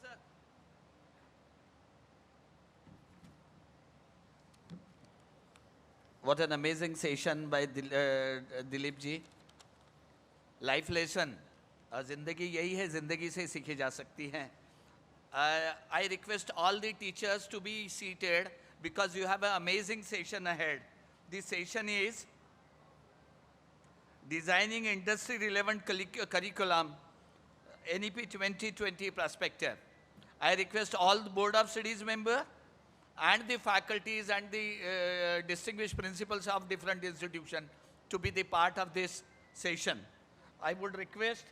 sir. What an amazing session by Dilip ji. Life lesson. जिंदगी यही है, जिंदगी से सीखी जा सकती है. I request all the teachers to be seated because you have an amazing session ahead. This session is Designing Industry Relevant Curriculum, NEP 2020 Perspective. I request all the Board of Studies member and the faculties and the distinguished principals of different institutions to be the part of this session. I would request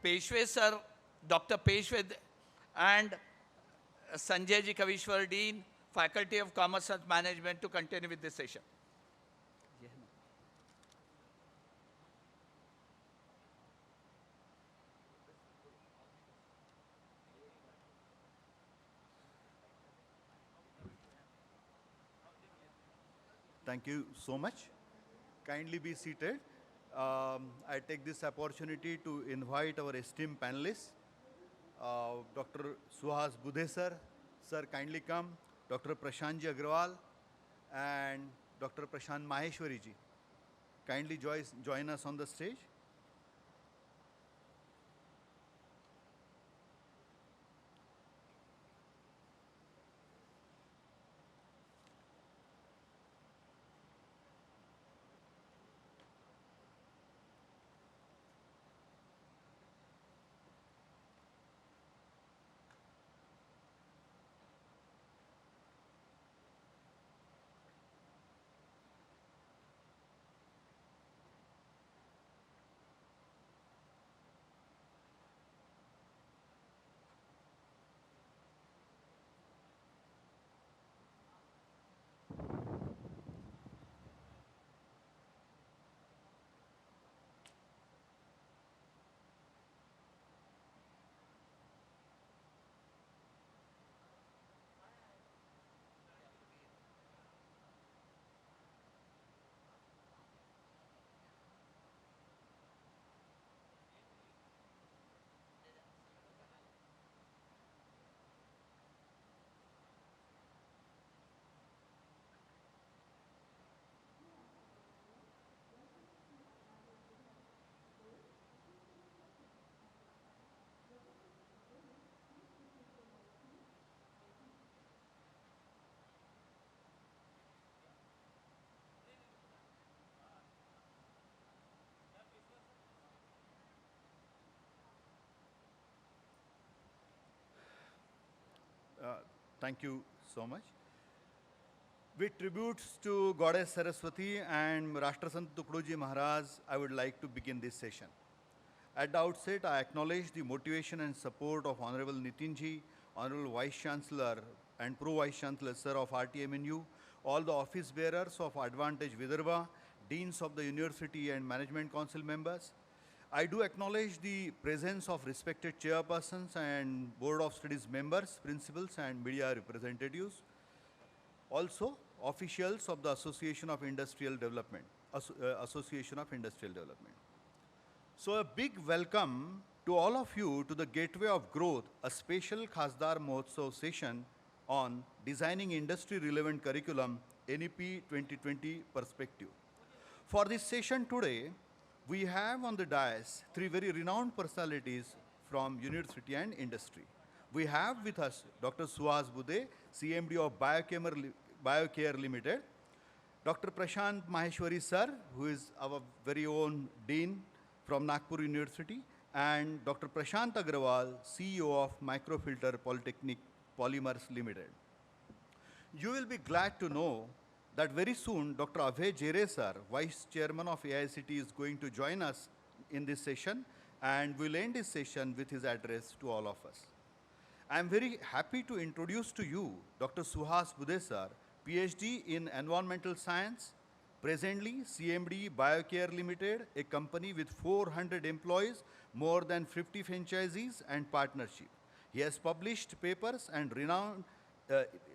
Peshwe sir, Dr. Peshwe and Sanjay ji Kavishwar, Dean, Faculty of Commerce and Management to continue with this session. Thank you so much. Kindly be seated. I take this opportunity to invite our esteemed panelists. Dr. Suhas Budhe sir, sir kindly come. Dr. Prashant Agrawal and Dr. Prashant Maheshwari ji. Kindly join us on the stage. Thank you so much. With tributes to Goddess Saraswati and Rashtrasant Tukdoji Maharaj, I would like to begin this session. At the outset, I acknowledge the motivation and support of Honorable Nitinji, Honorable Vice Chancellor and Pro Vice Chancellor Sir of RTMNU, all the office bearers of Advantage Vidarbha, Deans of the University and Management Council members. I do acknowledge the presence of respected chairpersons and Board of Studies members, principals and media representatives. Also, officials of the Association of Industrial Development. So a big welcome to all of you to the Gateway of Growth, a special Khasdar Mahotsav session on Designing Industry Relevant Curriculum, NEP 2020 Perspective. For this session today, we have on the dais three very renowned personalities from university and industry. We have with us Dr. Suhas Budhe, CMD of Biocare Limited, Dr. Prashant Maheshwari sir, who is our very own Dean from Nagpur University, and Dr. Prashant Agrawal, CEO of Microfilter Polytechnic Polymers Limited. You will be glad to know that very soon Dr. Abhay Jere sir, Vice Chairman of AICT, is going to join us in this session and will end his session with his address to all of us. I am very happy to introduce to you Dr. Suhas Budhe sir, PhD in Environmental Science, presently CMD Biocare Limited, a company with 400 employees, more than 50 franchisees and partnership. He has published papers and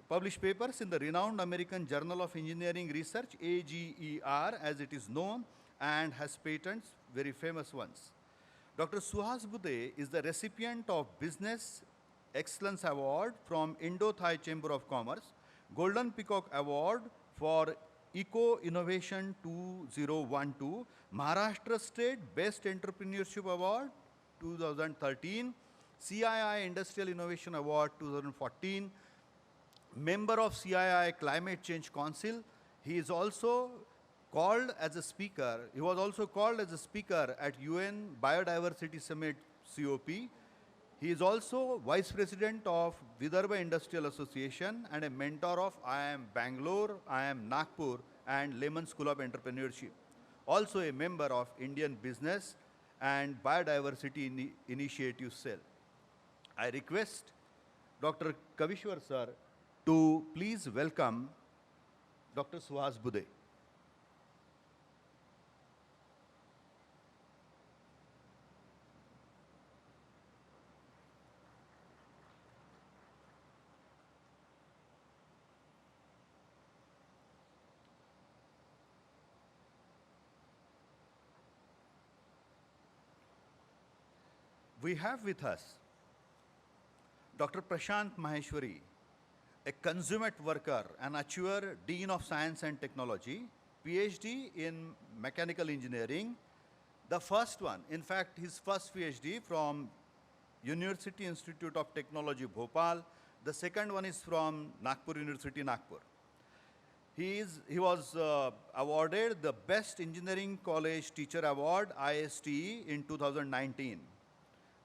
published papers in the renowned American Journal of Engineering Research, AGER as it is known, and has patents, very famous ones. Dr. Suhas Bude is the recipient of Business Excellence Award from Indo-Thai Chamber of Commerce, Golden Peacock Award for Eco Innovation 2012, Maharashtra State Best Entrepreneurship Award 2013, CII Industrial Innovation Award 2014, member of CII Climate Change Council. He is also called as a speaker. He was also called as a speaker at UN Biodiversity Summit COP. He is also Vice President of Vidarbha Industrial Association and a mentor of IIM Bangalore, IIM Nagpur, and Lehman School of Entrepreneurship. Also a member of Indian Business and Biodiversity Initiative Cell. I request Dr. Kavishwar sir to please welcome Dr. Suhas Bude. We have with us Dr. Prashant Maheshwari, a consummate worker, an achiever, Dean of Science and Technology, PhD in Mechanical Engineering, the first one, in fact, his first PhD from University Institute of Technology, Bhopal. The second one is from Nagpur University, Nagpur. He was awarded the Best Engineering College Teacher Award, ISTE, in 2019.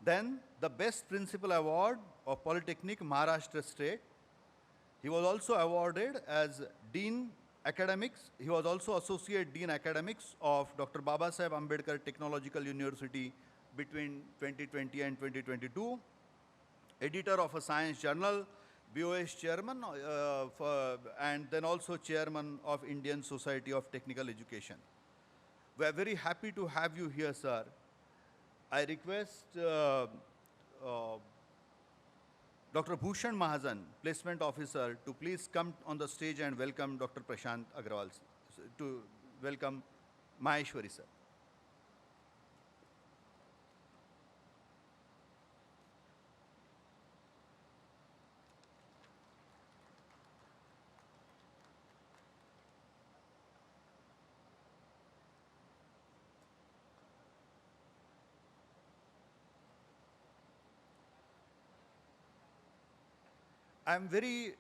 Then the Best Principal Award of Polytechnic, Maharashtra State. He was also awarded as Dean Academics. He was also Associate Dean Academics of Dr. Babasaheb Ambedkar Technological University between 2020 and 2022. Editor of a science journal, BOS chairman, and then also chairman of Indian Society of Technical Education. We are very happy to have you here, sir. I request Dr. Bhushan Mahajan, placement officer, to please come on the stage and welcome Dr. Prashant Agrawal, to welcome Maheshwari sir. I'm very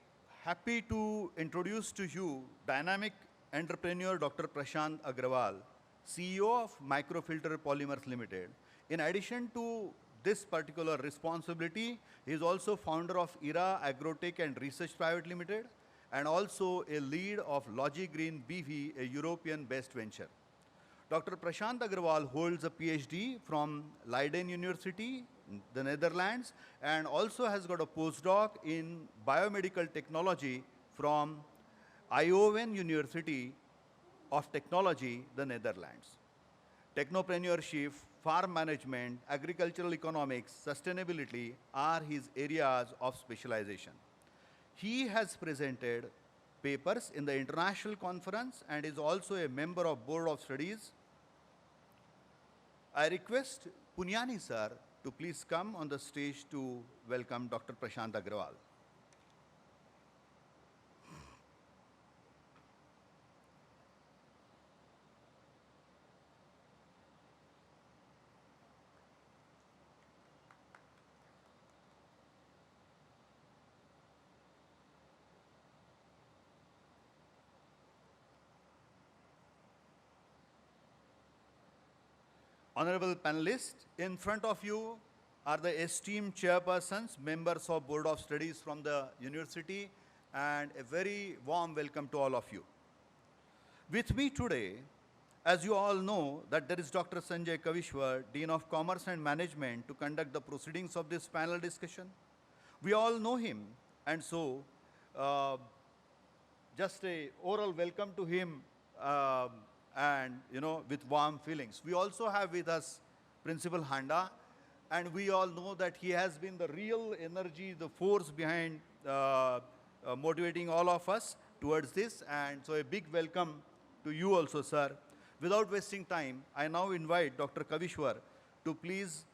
happy to introduce to you dynamic entrepreneur Dr. Prashant Agrawal, CEO of Microfilter Polymers Limited. In addition to this particular responsibility, he is also founder of IRA Agrotech and Research Private Limited, and also a lead of Logigreen BV, a European-based venture. Dr. Prashant Agrawal holds a PhD from Leiden University, the Netherlands, and also has got a postdoc in biomedical technology from Eindhoven University of Technology, the Netherlands. Technopreneurship, farm management, agricultural economics, sustainability are his areas of specialization. He has presented papers in the international conference and is also a member of Board of Studies. I request Punyani sir to please come on the stage to welcome Dr. Prashant Agrawal. Honorable panelists, in front of you are the esteemed chairpersons, members of Board of Studies from the university, and a very warm welcome to all of you. With me today, as you all know, that there is Dr. Sanjay Kavishwar, Dean of Commerce and Management, to conduct the proceedings of this panel discussion. We all know him, and so just a oral welcome to him and with warm feelings. We also have with us Principal Handa, and we all know that he has been the real energy, the force behind motivating all of us towards this, and so a big welcome to you also, sir. without wasting time, I now invite Dr. Kavishwar to please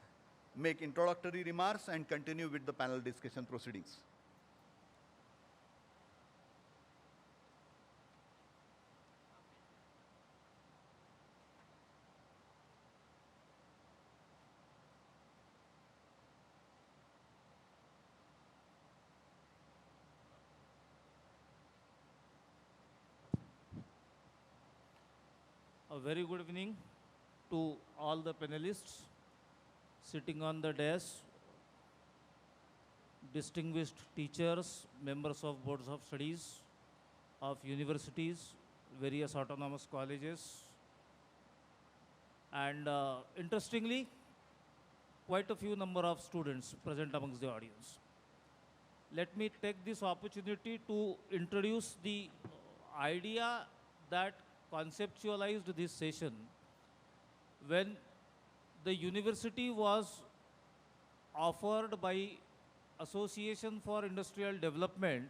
make introductory remarks and continue with the panel discussion proceedings. A very good evening to all the panelists sitting on the desk, distinguished teachers, members of boards of studies of universities, various autonomous colleges, and interestingly, quite a few number of students present amongst the audience. Let me take this opportunity to introduce the idea that conceptualized this session when the university was offered by Association for Industrial Development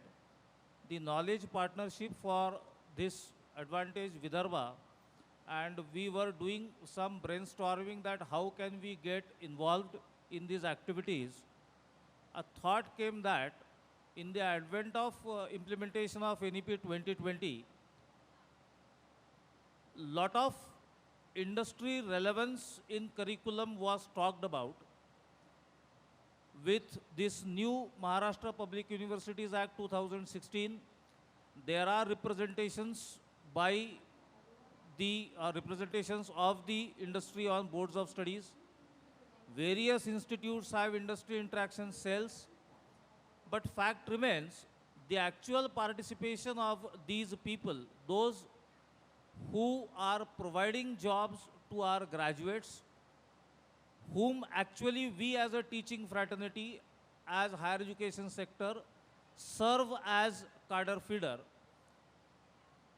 the knowledge partnership for this advantage Vidarbha, and we were doing some brainstorming that how can we get involved in these activities. A thought came that in the advent of implementation of NEP 2020, lot of industry relevance in curriculum was talked about. With this new Maharashtra Public Universities Act 2016, there are representations by the representations of the industry on boards of studies. Various institutes have industry interaction cells, but fact remains the actual participation of these people, those who are providing jobs to our graduates, whom actually we as a teaching fraternity, as higher education sector, serve as cadre feeder.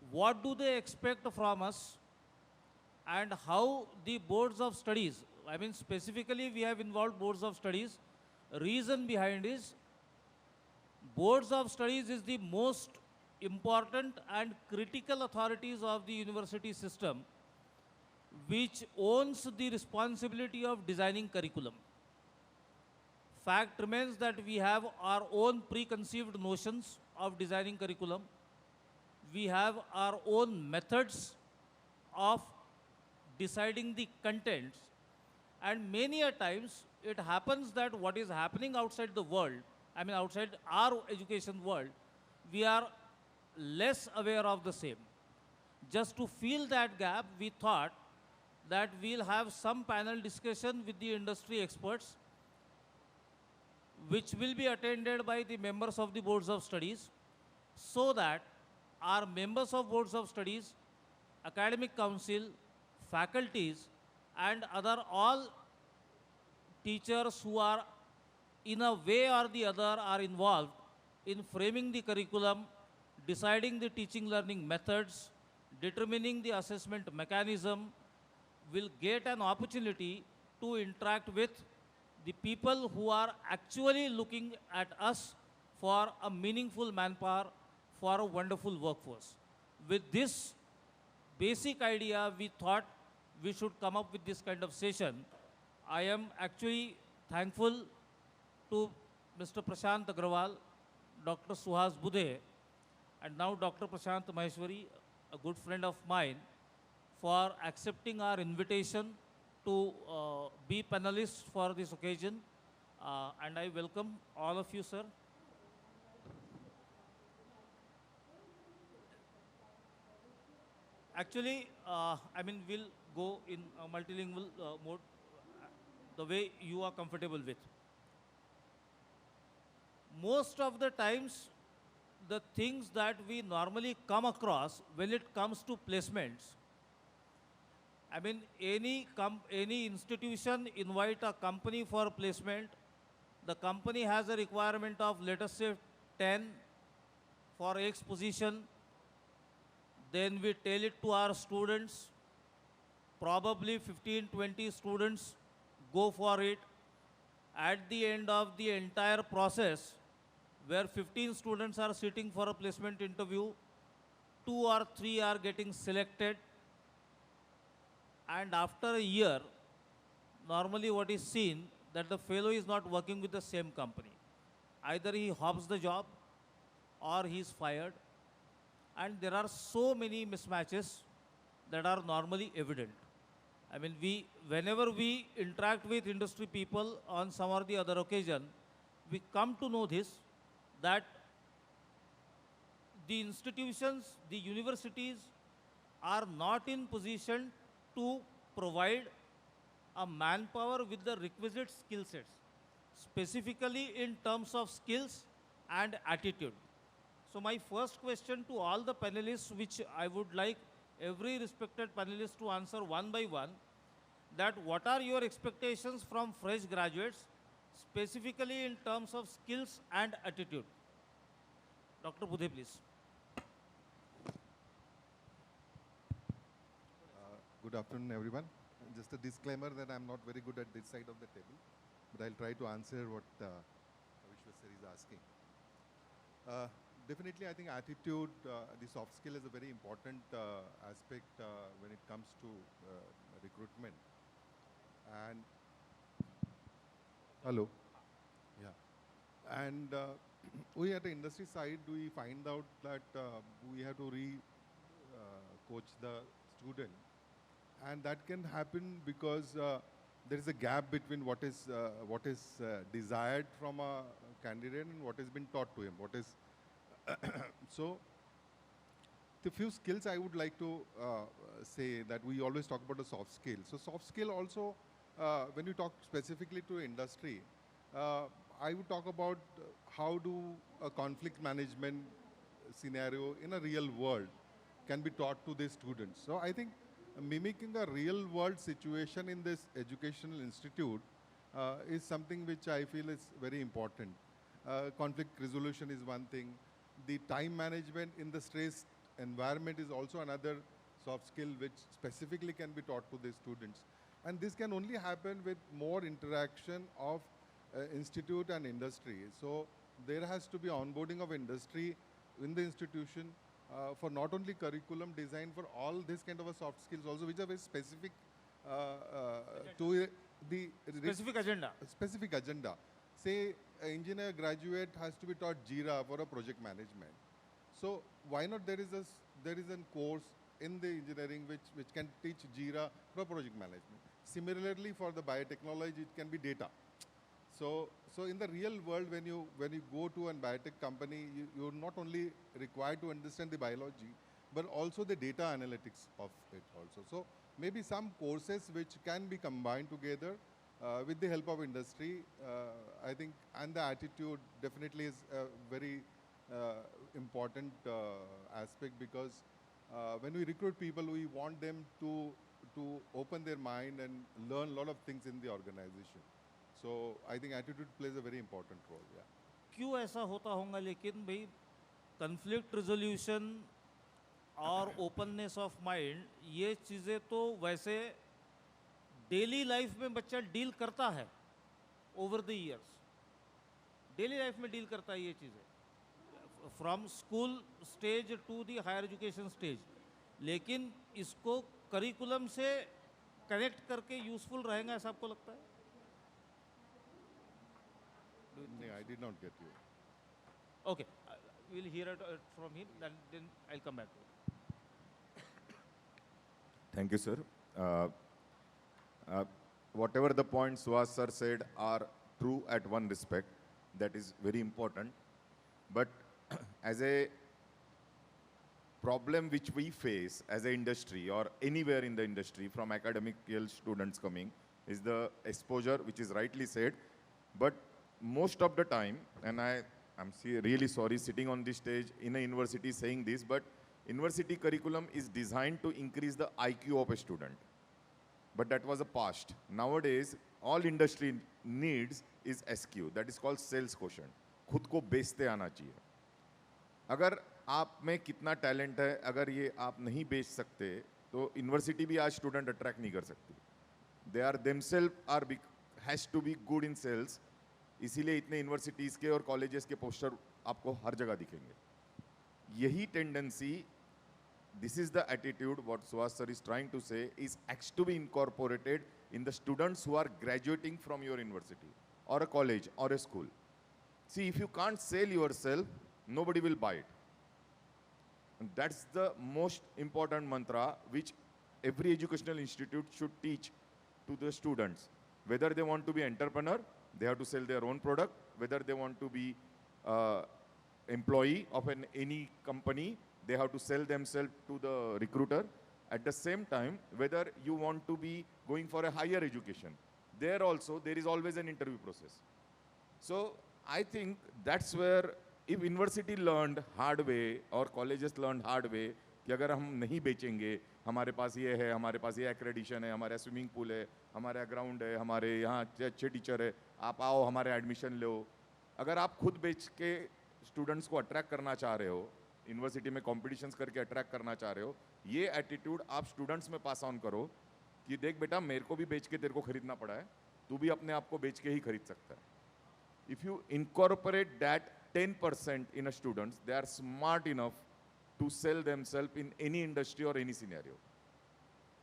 What do they expect from us, and how the boards of studies, I mean specifically we have involved boards of studies. Reason behind is boards of studies is the most important and critical authorities of the university system, which owns the responsibility of designing curriculum. Fact remains that we have our own preconceived notions of designing curriculum. We have our own methods of deciding the contents, and many a times it happens that what is happening outside the world, I mean outside our education world, we are less aware of the same. Just to fill that gap, we thought that we'll have some panel discussion with the industry experts, which will be attended by the members of the boards of studies, so that our members of boards of studies, academic council, faculties, and other all teachers who are in a way or the other are involved in framing the curriculum, deciding the teaching learning methods, determining the assessment mechanism, will get an opportunity to interact with the people who are actually looking at us for a meaningful manpower, for a wonderful workforce. With this basic idea, we thought we should come up with this kind of session. I am actually thankful to Mr. Prashant Agrawal, Dr. Suhas Budhe, and now Dr. Prashant Maheshwari, a good friend of mine, for accepting our invitation to be panelists for this occasion. And I welcome all of you, sir. Actually, I mean, we'll go in a multilingual mode, the way you are comfortable with. Most of the times, the things that we normally come across when it comes to placements, I mean, any institution invite a company for placement. The company has a requirement of, let us say, 10 for X position. Then we tell it to our students. Probably 15, 20 students go for it. At the end of the entire process, where 15 students are sitting for a placement interview, 2 or 3 are getting selected. and after a year, normally what is seen that the fellow is not working with the same company. Either he hops the job or he is fired, and there are so many mismatches that are normally evident. I mean, whenever we interact with industry people on some or the other occasion, we come to know this, that the institutions, the universities are not in position to provide a manpower with the requisite skill sets, specifically in terms of skills and attitude. So my first question to all the panelists, which I would like every respected panelist to answer one by one, that what are your expectations from fresh graduates, specifically in terms of skills and attitude? Dr. Budhe, please. Good afternoon, everyone. Just a disclaimer that I'm not very good at this side of the table, but I'll try to answer what Vishwas sir is asking. Definitely, I think attitude, the soft skill is a very important aspect when it comes to recruitment. And hello, yeah. And we at the industry side, we find out that we have to coach the student. And that can happen because there is a gap between what is desired from a candidate and what has been taught to him. So the few skills I would like to say that we always talk about the soft skill. So soft skill also, when you talk specifically to industry, I would talk about how do a conflict management scenario in a real world can be taught to the students. So I think mimicking a real world situation in this educational institute is something which I feel is very important. Conflict resolution is one thing. The time management in the stress environment is also another soft skill which specifically can be taught to the students. And this can only happen with more interaction of institute and industry. So there has to be onboarding of industry in the institution for not only curriculum design, for all this kind of a soft skills also, which are very specific to the Specific agenda. Specific agenda. Say, an engineer graduate has to be taught Jira for a project management. So why not there is a course in the engineering which can teach Jira for project management. Similarly, for the biotechnology, it can be data. So in the real world, when you go to a biotech company, you're not only required to understand the biology, but also the data analytics of it also. So maybe some courses which can be combined together with the help of industry, I think, and the attitude definitely is a very important aspect, because when we recruit people, we want them to open their mind and learn a lot of things in the organization. So I think attitude plays a very important role. Yeah. क्यों ऐसा होता होगा, लेकिन भाई conflict resolution और openness of mind, ये चीज़ें तो वैसे डेली लाइफ में बच्चा डील करता है over the years, daily life में डील करता है ये चीज़ें from school stage to the higher education stage, लेकिन इसको करिकुलम से कनेक्ट करके यूज़फुल रहेगा ऐसा आपको लगता है? No, I did not get you. Okay, we'll hear it from him, then I'll come back to it. Thank you, sir. Whatever the points Suhas sir said are true at one respect, that is very important. But as a problem which we face as an industry or anywhere in the industry from academical students coming is the exposure, which is rightly said. But most of the time, and I'm really sorry sitting on this stage in a university saying this, but university curriculum is designed to increase the IQ of a student. But that was a past. Nowadays, all industry needs is SQ, that is called sales quotient. खुद को बेचते आना चाहिए. अगर आप में कितना talent है, अगर ये आप नहीं बेच सकते, तो यूनिवर्सिटी भी आज स्टूडेंट अट्रैक्ट नहीं कर सकती. They are themselves has to be good in sales. इसीलिए इतने यूनिवर्सिटीज़ के और कॉलेजेस के पोस्टर आपको हर जगह दिखेंगे. यही tendency this is the attitude what Suhas sir is trying to say is has to be incorporated in the students who are graduating from your university or a college or a school. See, if you can't sell yourself, nobody will buy it. And that's the most important mantra which every educational institute should teach to the students. Whether they want to be entrepreneur, they have to sell their own product. Whether they want to be employee of any company, they have to sell themselves to the recruiter. At the same time, whether you want to be going for a higher education, there also there is always an interview process. So I think that's where if university learned hard way or colleges learned hard way कि अगर हम नहीं बेचेंगे, हमारे पास ये है, हमारे पास ये एक्रेडिशन है, हमारा स्विमिंग पूल है, हमारा ग्राउंड है, हमारे यहाँ अच्छे टीचर है, आप आओ हमारे एडमिशन लो. अगर आप खुद बेच के स्टूडेंट्स को अट्रैक्ट करना चाह रहे हो, यूनिवर्सिटी में कॉम्पिटिशन्स करके अट्रैक्ट करना चाह रहे हो, ये एटीट्यूड आप स्टूडेंट्स में पास ऑन करो कि देख बेटा मेरे को भी बेच के तेरे को खरीदना पड़ा है, तू भी अपने आप को बेच के ही खरीद सकता है. If you incorporate that 10% in a students, they are smart enough to sell themselves in any industry or any scenario.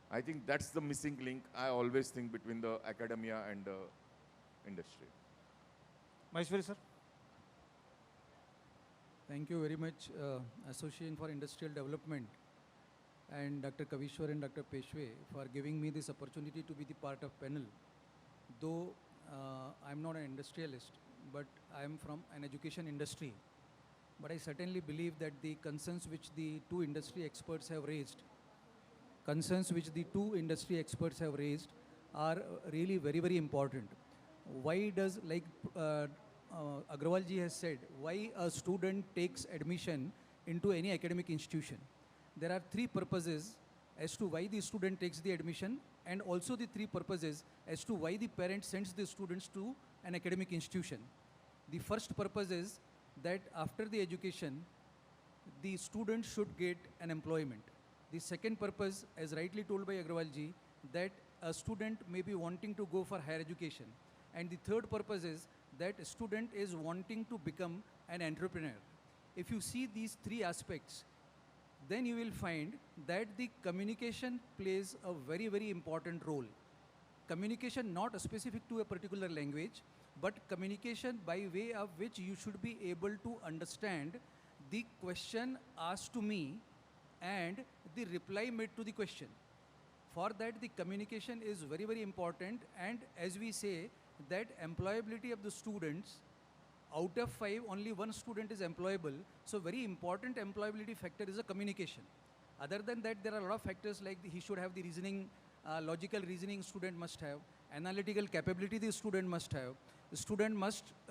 I think that's the missing link I always think between the academia and the industry. Maheshwari sir. Thank you very much, Association for Industrial Development and Dr. Kavishwar and Dr. Peshwe for giving me this opportunity to be the part of panel. Though I'm not an industrialist, but I'm from an education industry. But I certainly believe that the concerns which the two industry experts have raised, are really very, very important. Why does, like Agrawal ji has said, why a student takes admission into any academic institution? There are three purposes as to why the student takes the admission, and also the three purposes as to why the parent sends the students to an academic institution. The first purpose is that after the education, the student should get an employment. The second purpose, as rightly told by Agrawal ji, that a student may be wanting to go for higher education. And the third purpose is that a student is wanting to become an entrepreneur. If you see these three aspects, then you will find that the communication plays a very, very important role. Communication not specific to a particular language, but communication by way of which you should be able to understand the question asked to me and the reply made to the question. For that, the communication is very, very important, and as we say that employability of the students, out of 5, only 1 student is employable. So very important employability factor is a communication. Other than that, there are a lot of factors like he should have the reasoning, logical reasoning student must have, analytical capability the student must have. The student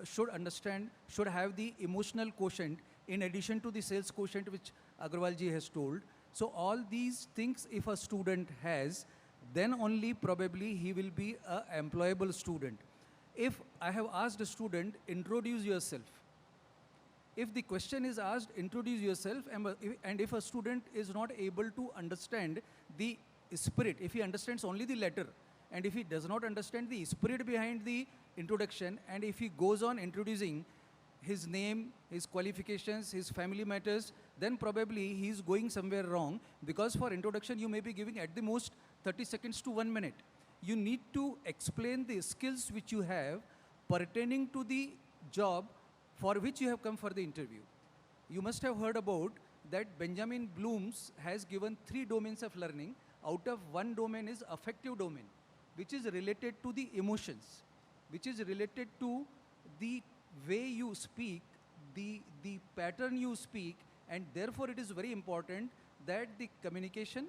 should understand, should have the emotional quotient in addition to the sales quotient which Agrawal ji has told. So all these things if a student has, then only probably he will be an employable student. If I have asked a student, introduce yourself. If the question is asked, introduce yourself, and if a student is not able to understand the spirit, if he understands only the letter, and if he does not understand the spirit behind the introduction, and if he goes on introducing his name, his qualifications, his family matters, then probably he is going somewhere wrong, because for introduction you may be giving at the most 30 seconds to 1 minute. You need to explain the skills which you have pertaining to the job for which you have come for the interview. You must have heard about that Benjamin Bloom's has given 3 domains of learning. Out of 1 domain is affective domain, which is related to the emotions, which is related to the way you speak, the pattern you speak, and therefore it is very important that the communication,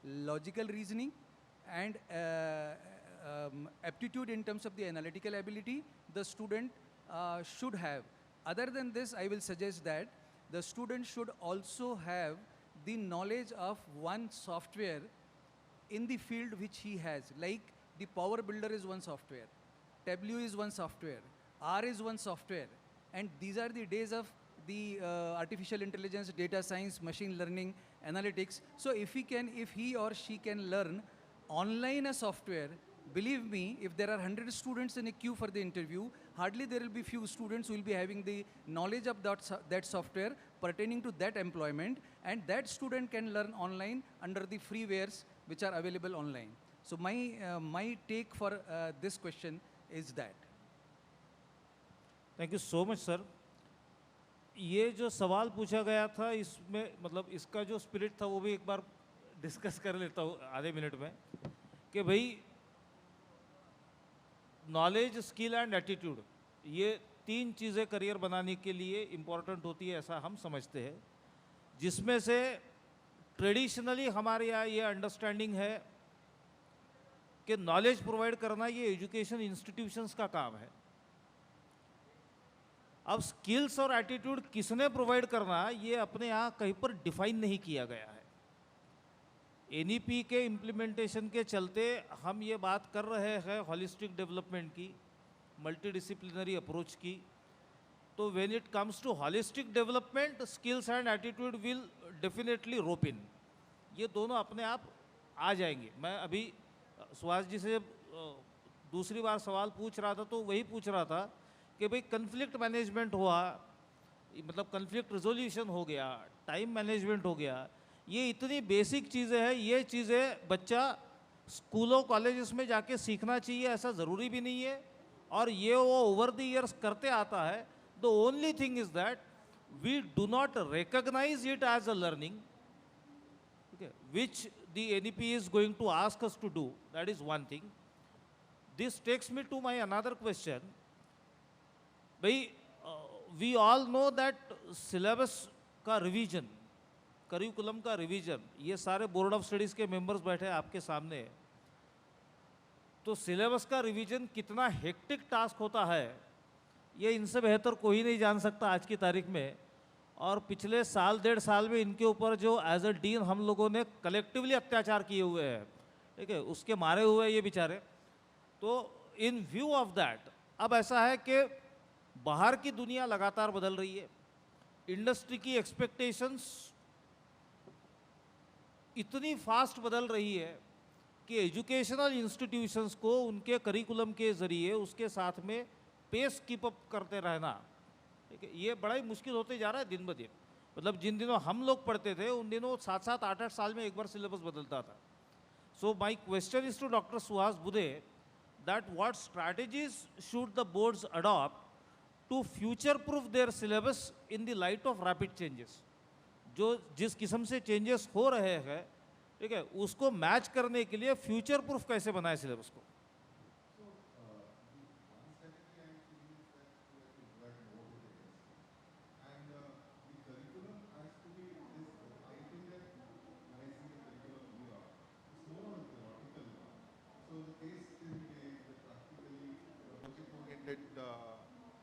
logical reasoning, and aptitude in terms of the analytical ability the student should have. Other than this, I will suggest that the student should also have the knowledge of one software in the field which he has. Like the Power Builder is one software, Tableau is one software, R is one software, and these are the days of the artificial intelligence, data science, machine learning, analytics. So if he or she can learn online a software, believe me, if there are 100 students in a queue for the interview, hardly there will be few students who will be having the knowledge of that software pertaining to that employment, and that student can learn online under the freewares which are available online. So my take for this question is that. Thank you so much sir. ये जो सवाल पूछा गया था इसमें मतलब इसका जो स्पिरिट था वो भी एक बार डिस्कस कर लेता हूँ आधे मिनट में, कि भाई नॉलेज, स्किल एंड एटीट्यूड, ये 3 चीज़ें करियर बनाने के लिए इम्पोर्टेंट होती है ऐसा हम समझते हैं, जिसमें से ट्रेडिशनली हमारे यहाँ ये अंडरस्टैंडिंग है कि नॉलेज प्रोवाइड करना ये एजुकेशन इंस्टीट्यूशंस का काम है। अब स्किल्स और एटीट्यूड किसने प्रोवाइड करना ये अपने यहाँ कहीं पर डिफाइन नहीं किया गया है। एनईपी के इम्प्लीमेंटेशन के चलते हम ये बात कर रहे हैं होलिस्टिक डेवलपमेंट की, मल्टीडिसिप्लिनरी अप्रोच की, तो when it comes to holistic development skills and attitude will definitely rope in, ये दोनों अपने आप आ जाएंगे। मैं अभी सुहास जी से दूसरी बार सवाल पूछ रहा था तो वही पूछ रहा था कि भाई कन्फ्लिक्ट मैनेजमेंट हुआ, मतलब कन्फ्लिक्ट रिजोल्यूशन हो गया, टाइम मैनेजमेंट हो गया, ये इतनी बेसिक चीज़ें हैं, ये चीज़ें बच्चा स्कूलों कॉलेजेस में जाके सीखना चाहिए ऐसा ज़रूरी भी नहीं है, और ये वो ओवर द ईयर्स करते आता है। The only thing is that we do not recognise it as a learning, which the NEP is going to ask us to do. That is one thing. This takes me to my another question. We all know that syllabus का revision, curriculum का revision, ये सारे board of studies के members बैठे हैं आपके सामने, तो सिलेबस का रिवीजन कितना हेक्टिक टास्क होता है ये इनसे बेहतर कोई नहीं जान सकता आज की तारीख में। और पिछले साल 1.5 साल में इनके ऊपर जो एज अ डीन हम लोगों ने कलेक्टिवली अत्याचार किए हुए हैं, ठीक है, उसके मारे हुए ये बेचारे। तो इन व्यू ऑफ दैट अब ऐसा है कि बाहर की दुनिया लगातार बदल रही है, इंडस्ट्री की एक्सपेक्टेशंस इतनी फास्ट बदल रही है कि एजुकेशनल इंस्टीट्यूशंस को उनके करिकुलम के ज़रिए उसके साथ में पेस कीप अप करते रहना, ठीक है, ये बड़ा ही मुश्किल होते जा रहा है दिन ब दिन। मतलब जिन दिनों हम लोग पढ़ते थे उन दिनों 7-7, 8-8 साल में एक बार सिलेबस बदलता था। So my question is to doctor Suhas Budhe that what strategies should the boards adopt to future proof their syllabus in the light of rapid changes. जो जिस किस्म से चेंजेस हो रहे हैं, ठीक है, उसको मैच करने के लिए फ्यूचर प्रूफ कैसे बनाए सिलेबस को।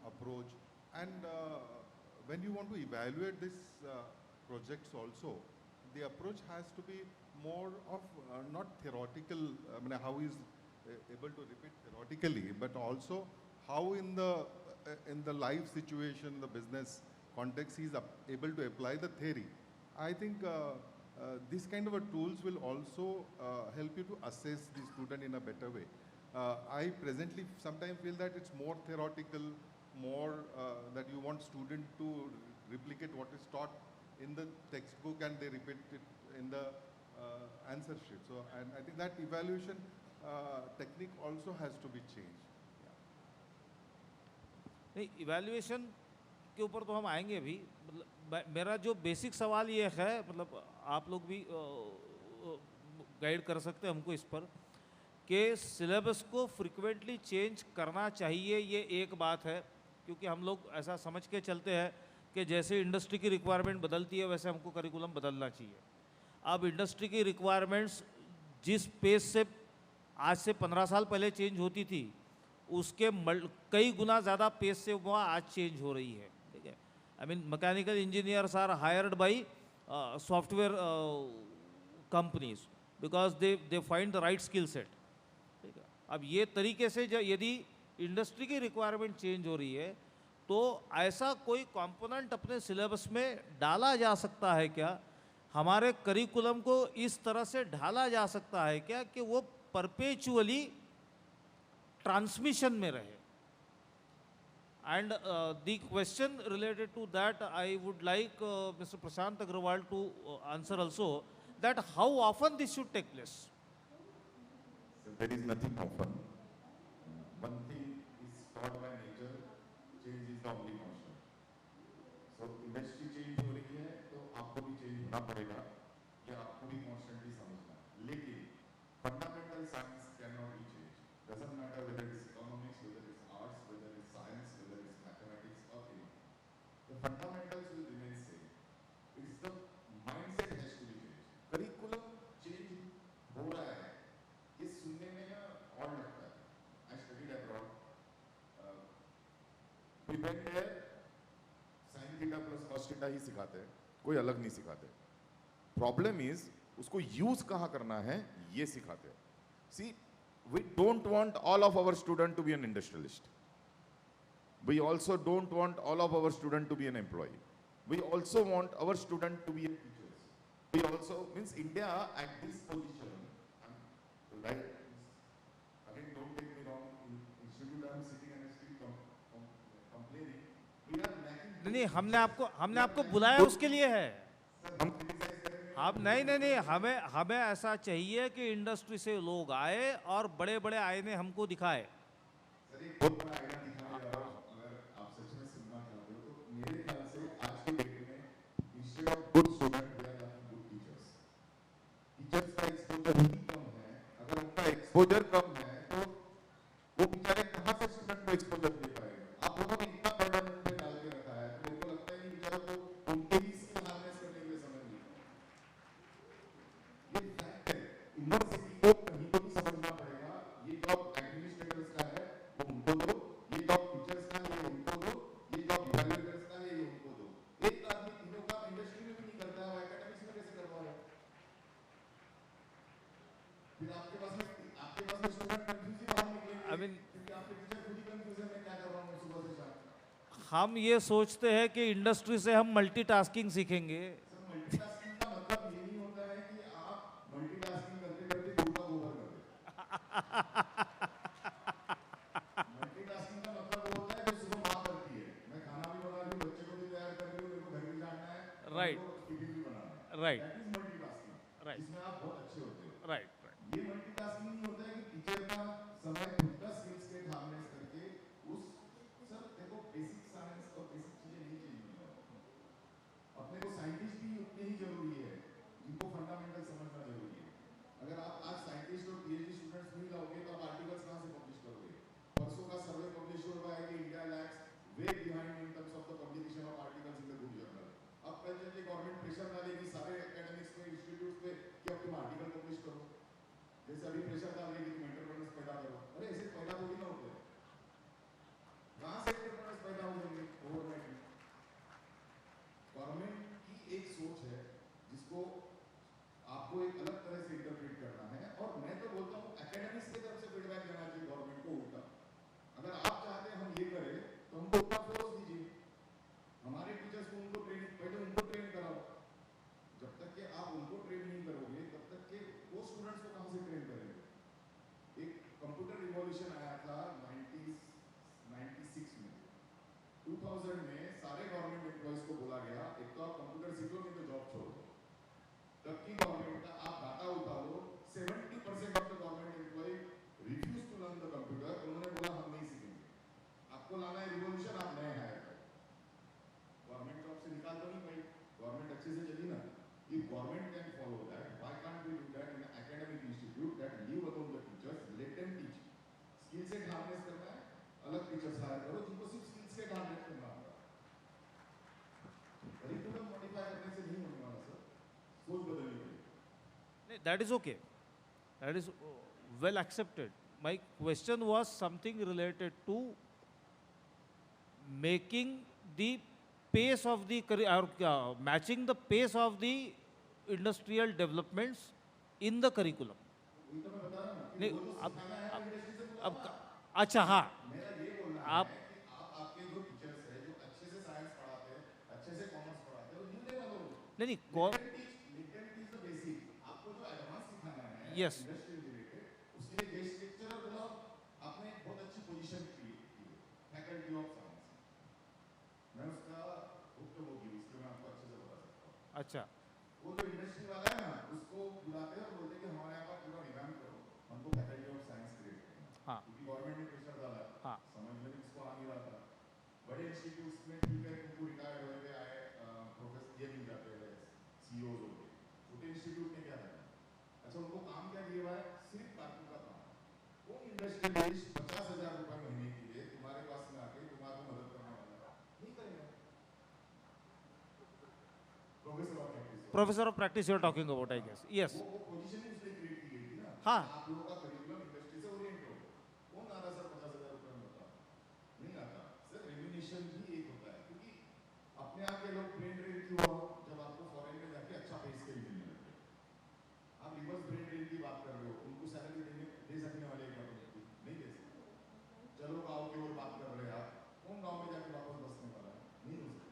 Approach, and when you want to evaluate this projects also, the approach has to be more of not theoretical, I mean, how is able to repeat theoretically, but also how in the life situation, the business context, he is able to apply the theory. I think this kind of tools will also help you to assess the student in a better way. I presently sometimes feel that it's more theoretical, more that you want student to replicate what is taught in the textbook and they repeat it in the answer sheet. So, and I think that evaluation technique also has to be changed. नहीं, evaluation के ऊपर तो हम आएंगे अभी। मतलब मेरा जो बेसिक सवाल ये है, मतलब आप लोग भी गाइड कर सकते हैं हमको इस पर, कि सिलेबस को फ्रिक्वेंटली चेंज करना चाहिए, ये एक बात है, क्योंकि हम लोग ऐसा समझ के चलते हैं कि जैसे इंडस्ट्री की रिक्वायरमेंट बदलती है वैसे हमको करिकुलम बदलना चाहिए। अब इंडस्ट्री की रिक्वायरमेंट्स जिस पेस से आज से 15 साल पहले चेंज होती थी उसके कई गुना ज़्यादा पेस से वो आज चेंज हो रही है, ठीक है। I mean mechanical engineers are hired by software companies because they find the right skill set, ठीक है। अब ये तरीके से यदि इंडस्ट्री की रिक्वायरमेंट चेंज हो रही है तो ऐसा कोई कंपोनेंट अपने सिलेबस में डाला जा सकता है क्या, हमारे करिकुलम को इस तरह से ढाला जा सकता है क्या कि वो परपेचुअली ट्रांसमिशन में रहे. And the question related to that, I would like Mr. Prashant Agrawal to answer also, that how often this should take place. So there is nothing often. One thing is taught by nature, change is the only constant. So industry change हो रही है तो आपको भी change होना पड़ेगा, ये आपको भी constantly समझना है. लेकिन fundamental science cannot be changed. Doesn't matter whether it's economics, whether it's arts, whether it's science, whether it's mathematics or anything. The fundamentals will remain same. It's the mindset has to be changed. Curriculum change हो रहा है. ये सुनने में ना और लगता है. I studied abroad. We went there. Sin theta plus cos theta ही सिखाते हैं. कोई अलग नहीं सिखाते. Problem is उसको use कहाँ करना है ये सिखाते हैं. See, we don't want all of our student to be an industrialist. We also don't want all of our student to be an employee. We also want our student to be a teachers. We also means India at this position. Right? Again, don't take me wrong. In institute I am sitting and still complaining. We are lacking. नहीं, हमने आपको बुलाया उसके लिए है. आप नहीं, हमें ऐसा चाहिए कि इंडस्ट्री से लोग आए और बड़े बड़े आईने हमको दिखाए. सर एक बहुत बड़ा आईना दिखाने जा रहा हूँ. अगर आप सच में सुनना चाहते हो तो मेरे ख्याल से आज के डेट में instead of good student we are learning good teachers. Teachers का एक्सपोजर ही कम है. अगर उनका एक्सपोजर कम है तो वो बेचारे कहाँ से स्टूडेंट को एक्सपोजर दे पाएंगे. आप लोगों ने इतना बर्डन उन पे डाल के रखा है तो उनको लगता है कि बेचारों को उनके ही स्किल हार्नेस करने के लिए समय नहीं है. ये फैक्ट है. यूनिवर्सिटी को कहीं तो भी समझना पड़ेगा. ये जॉब एडमिनिस्ट्रेटर्स का है वो उनको दो. ये जॉब टीचर्स का है ये उनको दो. ये जॉब इवैल्यूएटर्स का है ये उनको दो. एक आदमी तीनों काम इंडस्ट्री में भी नहीं करता है, वो एकेडमिक्स में कैसे करवा रहा है? फिर आपके पास में स्टूडेंट कंफ्यूज ही बाहर निकलेंगे. I mean, क्योंकि आपके टीचर खुद ही कंफ्यूजन में क्या कर रहा हूँ सुबह से शाम. हम ये सोचते हैं कि इंडस्ट्री से हम मल्टीटास्किंग सीखेंगे. मल्टीटास्किंग का मतलब ये नहीं होता है कि आप मल्टीटास्किंग करते करते गुड़ का गोबर कर दें. मल्टीटास्किंग का मतलब वो होता है जो सुबह माँ करती है. मैं खाना भी बना रही हूँ, बच्चे को भी तैयार कर रही हूँ, मेरे को घर भी जाना है, Right. टिफिन भी बनाना है. Right. That is multitasking. Right. जिसमें आप बहुत अच्छे होते हो. Right. ये मल्टीटास्किंग नहीं होता है कि टीचर का समय खुद का स्किल्स के हार्नेस करके उस सर देखो बेसिक साइंस और बेसिक चीजें नहीं चाहिए. अपने को साइंटिस्ट भी उतने ही जरूरी है जिनको फंडामेंटल समझना जरूरी है. अगर आप आज साइंटिस्ट और पीएचडी स्टूडेंट्स नहीं लाओगे तो आप आर्टिकल्स कहाँ से पब्लिश करोगे? परसों का सर्वे पब्लिश हुआ है कि India lags way behind in terms of the publication of articles in the good journal. अब कल चलिए गवर्नमेंट प्रेशर डालेगी सारे एकेडमिक्स पे इंस्टीट्यूट पे कि अब तुम आर्टिकल पब्लिश करो. जैसे अभी प्रेशर डाल रही है कि तुम एंटरप्रेन्योर्स पैदा करो. अरे ऐसे पैदा थोड़ी ना होते हैं. कहाँ से एंटरप्रेन्योर्स पैदा हो जाएंगे ओवरनाइट में? गवर्नमेंट की एक सोच है जिसको आपको एक अलग तरह से इंटरप्रेट करना है. और मैं तो बोलता हूँ एकेडमिक्स की तरफ से फीडबैक देना चाहिए गवर्नमेंट को उल्टा. अगर आप चाहते हैं हम ये करें तो हमको उतना फोर्स दीजिए. हमारे टीचर्स को उनको ट्रेनिंग पहले उनको ट्रेन कराओ. जब तक कि आप उनको ट्रेन नहीं करोगे तब तक के वो स्टूडेंट्स को कहाँ से ट्रेन करेंगे? एक कंप्यूटर रिवॉल्यूशन आया था 96 में. 2000 में सारे गवर्नमेंट एम्प्लॉइज को बोला गया एक तो आप कंप्यूटर सीख लो नहीं तो जॉब छोड़ दो. तब की गवर्नमेंट का आप डाटा उठा लो 70% of the government employ refuse to learn the computer. उन्होंने बोला हम नहीं सीखेंगे. आपको लाना है रिवॉल्यूशन, आप नए हायर करो. गवर्नमेंट जॉब से निकाल तो नहीं भाई. गवर्नमेंट अच्छे से चली ना. If government can follow that, why can't we do that in an academic institute that leave alone the teachers, let them teach. Skill set harness करना है, अलग teachers hire करो जिनको सिर्फ skill set harness करना होगा. Curriculum modify करने से नहीं होने वाला सर. सोच बदलनी पड़ेगी. That is okay. That is well accepted. My question was something related to making the pace of the matching the pace of the industrial developments in the curriculum. नहीं, अब अच्छा हाँ आप आपके जो टीचर्स हैं जो अच्छे से साइंस पढ़ाते हैं, अच्छे से कॉमर्स पढ़ाते हैं, उन्हें ले लो. नहीं आपको जो एडवांस सिखाना है Yes. इंडस्ट्री रिलेटेड उसके लिए गेस्ट लेक्चरर बुलाओ. आपने बहुत अच्छा वो जो इंडस्ट्री वाला है ना, उसको बुलाते हैं और बोलते हैं कि हमारे यहाँ का पूरा रिवैम्प करो, हमको फैकल्टी ऑफ साइंस क्रिएट करना है। हाँ क्योंकि गवर्नमेंट ने प्रेशर डाला, हाँ समझ में किसको आ नहीं रहा था। बड़े इंस्टीट्यूट्स में ठीक है, तुमको रिटायर्ड हुए हुए आए प्रोफेसर ये मिल जाते हैं, सीईओ हो गए। छोटे इंस्टीट्यूट ने क्या करना? अच्छा, उनको काम क्या दिया हुआ है? सिर्फ कारकुन का काम। कौन इंडस्ट्रियलिस्ट 50,000 रुपए महीने के लिए तुम्हारे पास में आके तुम्हारा मदद करने वाला नहीं करेगा। Professor of practice you are talking about, I guess. Yes वो पोजीशन ही उसने क्रिएट की गई थी ना। हाँ आप लोगों का करिकुलम इंडस्ट्री से ओरिएंट हो। कौन आ रहा सर 50,000 रुपए में होता? नहीं आता सर। रेम्यूनेशन भी एक होता है, क्योंकि अपने आप के लोग ब्रेन ड्रेन क्यों हो जब आपको फॉरेन में जाके अच्छा पे स्केल मिलने लगे। आप रिवर्स ब्रेन ड्रेन की बात कर रहे हो, उनको सैलरी दे सकने वाले क्या नहीं दे सकते। चलो गाँव की ओर बात कर रहे हैं आप, कौन गाँव में जाके वापस बसने वाला है? नहीं हो सकता।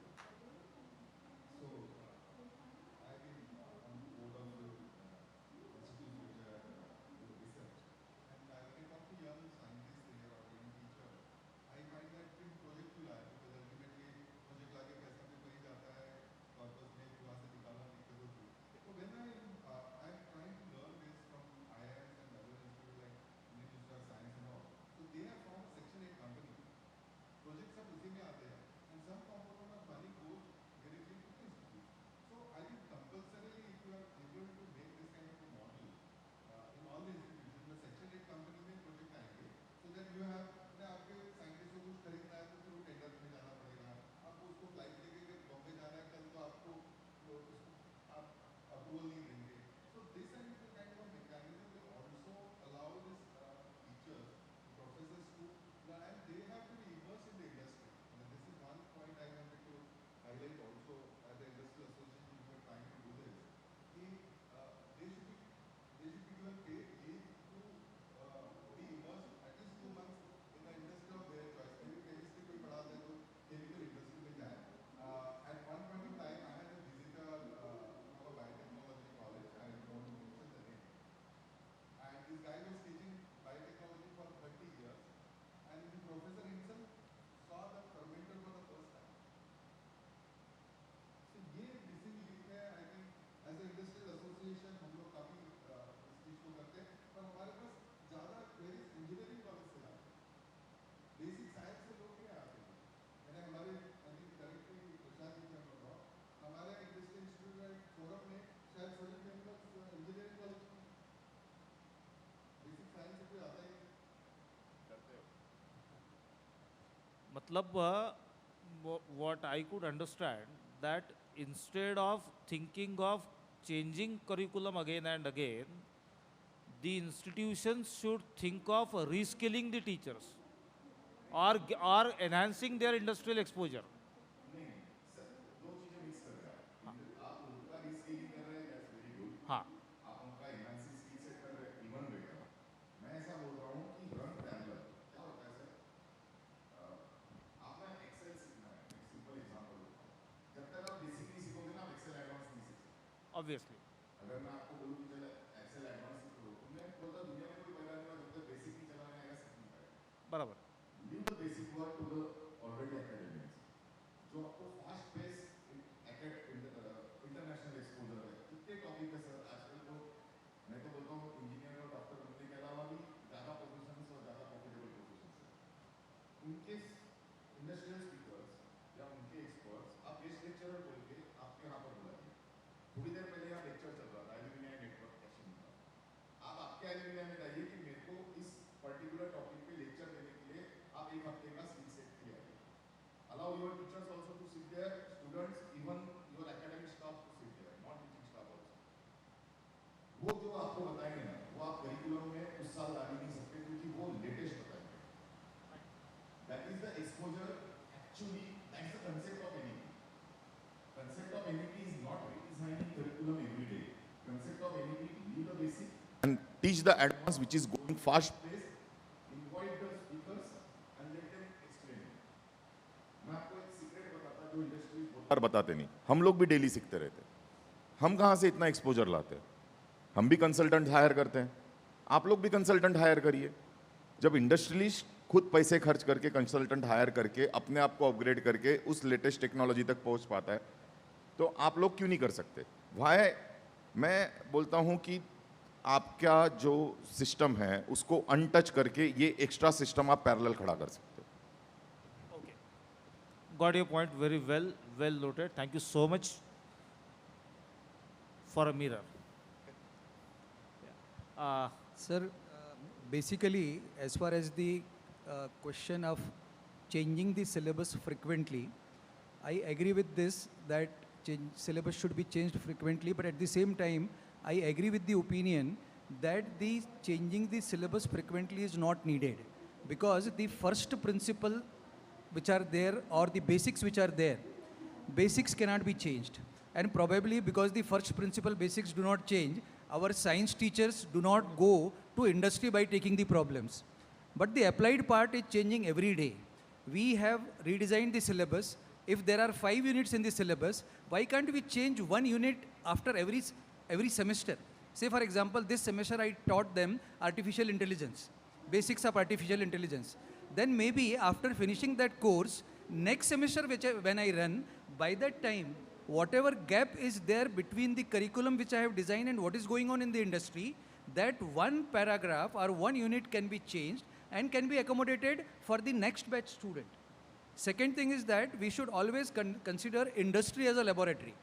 मतलब what I could understand that instead of thinking of changing curriculum again and again, the institutions should think of reskilling the teachers or enhancing their industrial exposure. दो चीजें मिक्स कर रहे हैं आप उनका रीस्किलिंग कर रहे हैं, दैट्स वेरी गुड। हाँ आप उनका एनहांसिंग स्किल सेट कर रहे हैं, इवन बेटर। मैं ऐसा बोल रहा हूँ कि रन पैरेलल क्या होता है सर? आपने एक्सेल सीखना है, एक सिंपल एग्जांपल देता हूँ। जब तक आप बेसिक नहीं सीखोगे ना, आप एक्सेल एडवांस नहीं सीख सकते। obviously अगर मैं आपको बोलूँ कि चलो एक्सेल एडवांस सीखो, मैं बोलता दुनिया में कोई पहला नहीं हुआ जब तक बेसिक नहीं चलाने आएगा, सीख नहीं पाएगा। बराबर Leave the basic work to the already academics. जो आपको फास्ट पेस इंटरनेशनल एक्सपोजर है, कितने टॉपिक है सर आजकल। तो मैं तो बोलता हूँ इंजीनियर और डॉक्टर बनने के अलावा भी ज़्यादा प्रोफेशंस और ज़्यादा प्रॉफिटेबल प्रोफेशंस है। उनके इंडस्ट्रियल स्पीकर्स या उनके एक्सपर्ट्स आप गेस्ट लेक्चरर बोल के आपके यहाँ पर बुलाइए। थोड़ी देर पहले यहाँ लेक्चर चल रहा था एल्यूमिनियम नेटवर्क एक्शन का। आप आपके एल्यूमिनियम में जाइए कि मेरे को इस पर्टिकुलर टॉपिक पे लेक्चर देने के लिए आप एक हफ्ते का स्किल सेट किया है। Allow your teachers also to sit there, students, even your academic staff to sit there, not teaching staff also. वो जो आपको बताएंगे ना, वो आप करिकुलम में उस साल डाल नहीं सकते क्योंकि वो लेटेस्ट बताएंगे। That is the exposure. Actually, that's the concept of NEP. Concept of NEP is not redesigning curriculum every day. Concept of NEP, leave the basic and teach the advanced, which is going fast pace. Invite the speakers and let them explain. मैं आपको एक secret बताता जो industry बार बताते नहीं, हम लोग भी डेली सीखते रहते हैं। हम कहाँ से इतना एक्सपोजर लाते हैं? हम भी कंसल्टेंट हायर करते हैं, आप लोग भी कंसल्टेंट हायर करिए। जब इंडस्ट्रियलिस्ट खुद पैसे खर्च करके कंसल्टेंट हायर करके अपने आप को अपग्रेड करके उस लेटेस्ट टेक्नोलॉजी तक पहुंच पाता है, तो आप लोग क्यों नहीं कर सकते? वाई? मैं बोलता हूँ कि आपका जो सिस्टम है उसको अनटच करके ये एक्स्ट्रा सिस्टम आप पैरेलल खड़ा कर सकते हो। Okay. Got your point very well. Well noted. Thank you so much for a mirror. Sir, basically, as far as the question of changing the syllabus frequently, I agree with this that syllabus should be changed frequently, but at the same time, I agree with the opinion that the changing the syllabus frequently is not needed, because the first principle which are there or the basics which are there, basics cannot be changed. And probably because the first principle basics do not change, our science teachers do not go to industry by taking the problems. But the applied part is changing every day. We have redesigned the syllabus. If there are 5 units in the syllabus, why can't we change 1 unit after every semester? Say for example, this semester I taught them artificial intelligence, basics of artificial intelligence. Then maybe after finishing that course, next semester when I run, by that time, whatever gap is there between the curriculum which I have designed and what is going on in the industry, that one paragraph or 1 unit can be changed and can be accommodated for the next batch student. Second thing is that we should always consider industry as a laboratory.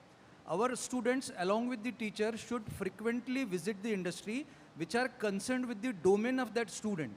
Our students along with the teacher should frequently visit the industry which are concerned with the domain of that student,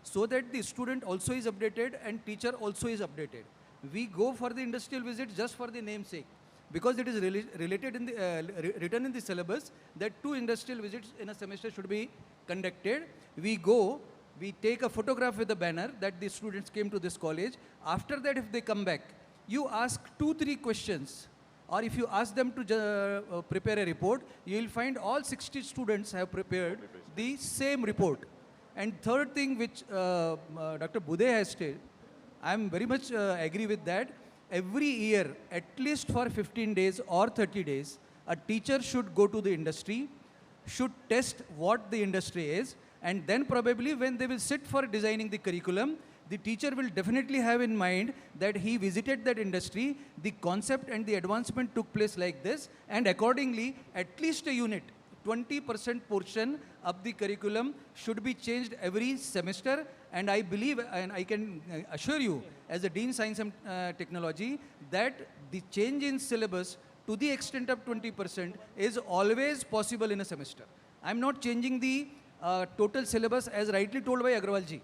so that the student also is updated and teacher also is updated. We go for the industrial visit just for the namesake, because it is related in the, written in the syllabus that 2 industrial visits in a semester should be conducted. We go, we take a photograph with the banner that the students came to this college. After that, if they come back, you ask 2-3 questions, or if you ask them to prepare a report, you will find all 60 students have prepared the same report. And third thing which Dr. Bude has stated, I am very much agree with that. Every year, at least for 15 days or 30 days, a teacher should go to the industry, should test what the industry is, and then probably when they will sit for designing the curriculum, the teacher will definitely have in mind that he visited that industry, the concept and the advancement took place like this, and accordingly, at least a unit, 20% portion of the curriculum should be changed every semester. And I believe, and I can assure you, as a Dean Science and Technology, that the change in syllabus to the extent of 20% is always possible in a semester. I'm not changing the total syllabus as rightly told by Agrawal ji.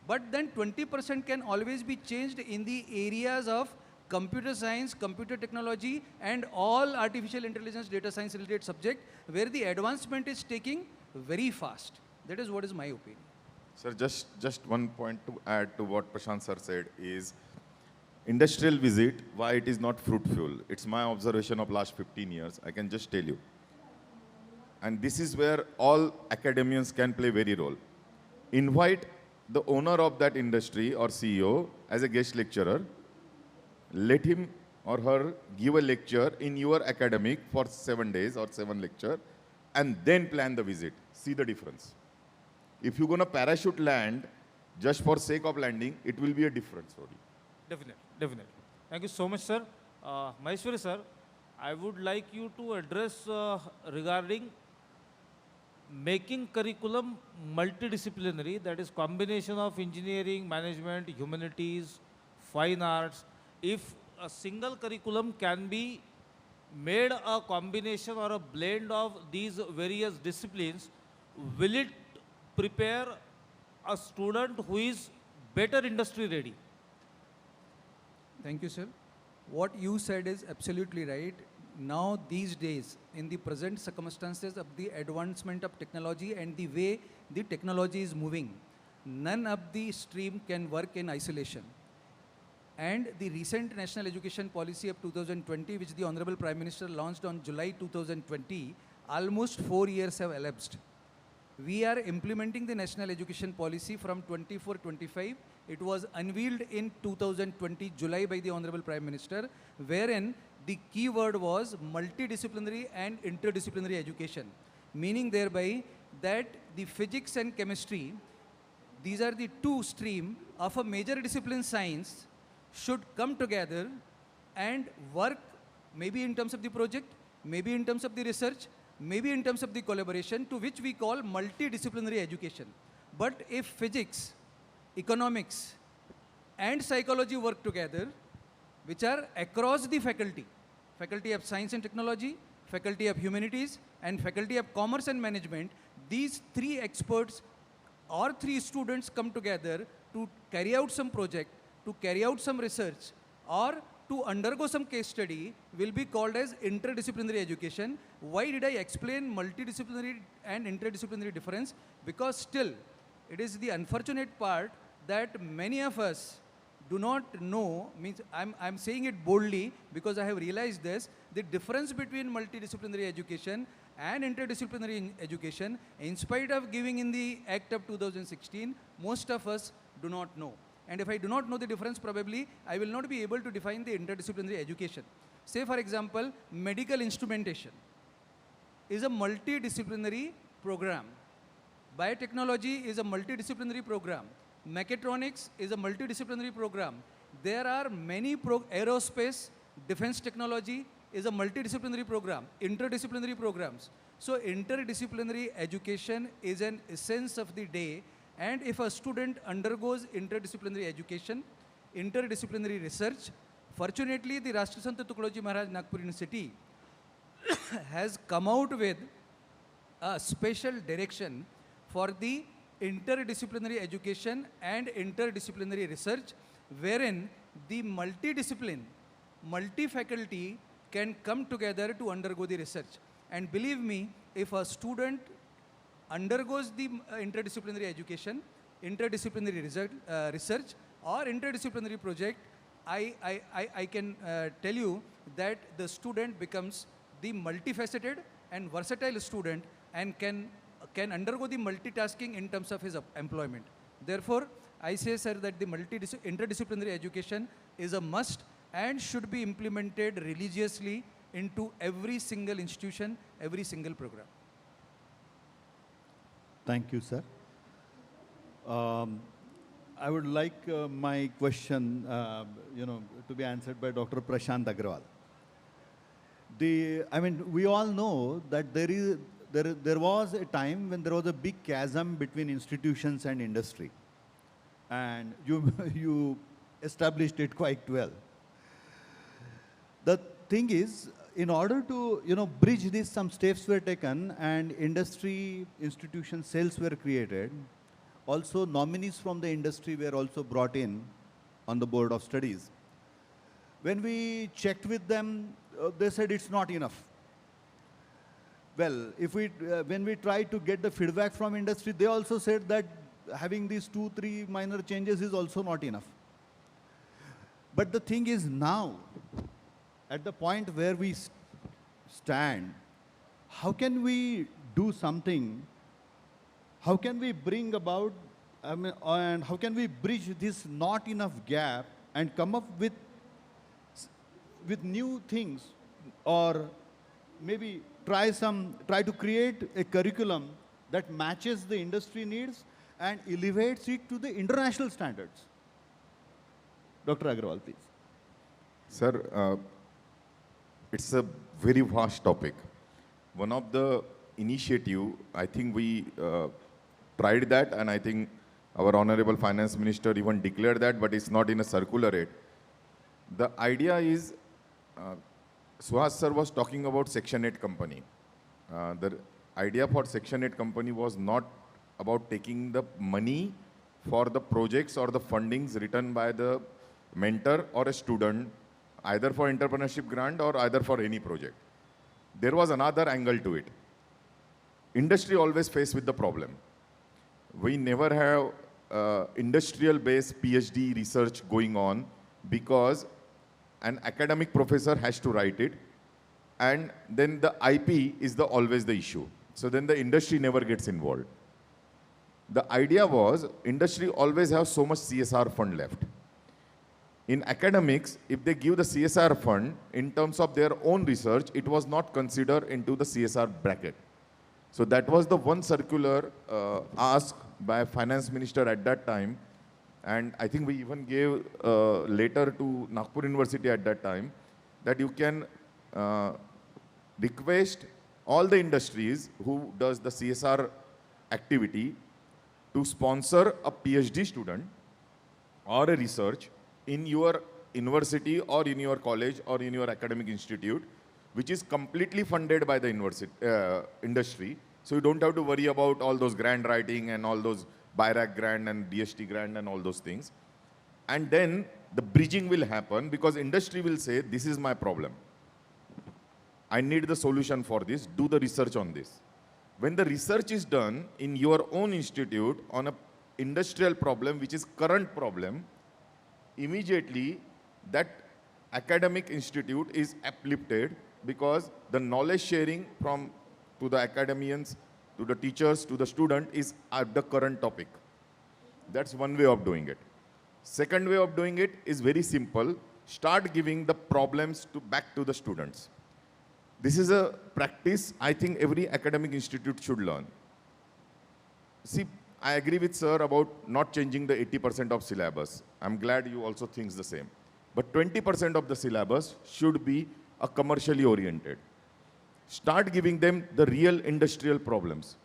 But then 20% can always be changed in the areas of computer science, computer technology, and all artificial intelligence, data science related subject, where the advancement is taking very fast. That is what is my opinion. Sir, just one point to add to what Prashant sir said is industrial visit, why it is not fruitful. It's my observation of last 15 years. I can just tell you. And this is where all academians can play very role. Invite the owner of that industry or CEO as a guest lecturer. Let him or her give a lecture in your academic for 7 days or 7 lecture, and then plan the visit. See the difference. If you're going to parachute land just for sake of landing, it will be a different story. Definitely, definitely. Thank you so much, sir. Maheshwari sir, I would like you to address regarding making curriculum multidisciplinary, that is combination of engineering, management, humanities, fine arts. If a single curriculum can be made a combination or a blend of these various disciplines, will it prepare a student who is better industry ready? Thank you, sir. What you said is absolutely right. Now, these days, in the present circumstances of the advancement of technology and the way the technology is moving, none of the stream can work in isolation. And the recent National Education Policy of 2020, which the Honorable Prime Minister launched on July 2020, almost 4 years have elapsed. We are implementing the National Education Policy from 24-25. It was unveiled in 2020 July by the Honorable Prime Minister, wherein the key word was multidisciplinary and interdisciplinary education, meaning thereby that the physics and chemistry, these are the 2 streams of a major discipline science, should come together and work maybe in terms of the project, maybe in terms of the research, maybe in terms of the collaboration, to which we call multidisciplinary education. But if physics, economics, and psychology work together, which are across the faculty, faculty of science and technology, faculty of humanities, and faculty of commerce and management, these three experts or three students come together to carry out some project, to carry out some research, or to undergo some case study, will be called as interdisciplinary education. Why did I explain multidisciplinary and interdisciplinary difference? Because still, it is the unfortunate part that many of us do not know, means I'm saying it boldly because I have realized this, the difference between multidisciplinary education and interdisciplinary education, in spite of giving in the Act of 2016, most of us do not know. And if I do not know the difference, probably I will not be able to define the interdisciplinary education. Say for example, medical instrumentation is a multidisciplinary program. Biotechnology is a multidisciplinary program. Mechatronics is a multidisciplinary program. There are many aerospace, defense technology is a multidisciplinary program, interdisciplinary programs. So interdisciplinary education is an essence of the day, and if a student undergoes interdisciplinary education, interdisciplinary research, fortunately the Rashtra Sant Tukadoji Maharaj Nagpur University has come out with a special direction for the interdisciplinary education and interdisciplinary research, wherein the multidiscipline, multi-faculty can come together to undergo the research. And believe me, if a student undergoes the interdisciplinary education, interdisciplinary research or interdisciplinary project, I can tell you that the student becomes the multifaceted and versatile student and can undergo the multitasking in terms of his employment. Therefore, I say, sir, that the interdisciplinary education is a must and should be implemented religiously into every single institution, every single program. Thank you, sir. I would like my question, to be answered by Dr. Prashant Agrawal. We all know that there was a time when there was a big chasm between institutions and industry, and you established it quite well. The thing is, in order to bridge this, some steps were taken and industry institution cells were created. Also, nominees from the industry were also brought in on the board of studies. When we checked with them, they said it's not enough. Well, when we tried to get the feedback from industry, they also said that having these 2-3 minor changes is also not enough. But the thing is now, at the point where we stand, how can we do something? How can we bring about, and how can we bridge this not enough gap and come up with new things, or maybe try to create a curriculum that matches the industry needs and elevates it to the international standards? Dr. Agrawal, please. Sir, it's a very vast topic. One of the initiative, I think we tried that, and I think our Honorable Finance Minister even declared that, but it's not in a circular. The idea is, Suhas sir was talking about Section 8 company. The idea for Section 8 company was not about taking the money for the projects or the fundings written by the mentor or a student, either for entrepreneurship grant or either for any project. There was another angle to it. Industry always faced with the problem. We never have industrial-based PhD research going on because an academic professor has to write it, and then the IP is always the issue. So then the industry never gets involved. The idea was industry always have so much CSR fund left. In academics, if they give the CSR fund in terms of their own research, it was not considered into the CSR bracket. So that was the one circular ask by Finance Minister at that time, and I think we even gave a letter to Nagpur University at that time that you can request all the industries who does the CSR activity to sponsor a PhD student or a research in your university or in your college or in your academic institute, which is completely funded by the university, industry. So you don't have to worry about all those grant writing and all those BIRAC grant and DST grant and all those things. And then the bridging will happen because industry will say, this is my problem. I need the solution for this, do the research on this. When the research is done in your own institute on a industrial problem, which is current problem, immediately that academic institute is uplifted because the knowledge sharing from to the academians, to the teachers, to the student is at the current topic. That's one way of doing it. Second way of doing it is very simple. Start giving the problems back to the students. This is a practice I think every academic institute should learn. See, I agree with sir about not changing the 80% of syllabus. I'm glad you also think the same. But 20% of the syllabus should be a commercially oriented. Start giving them the real industrial problems.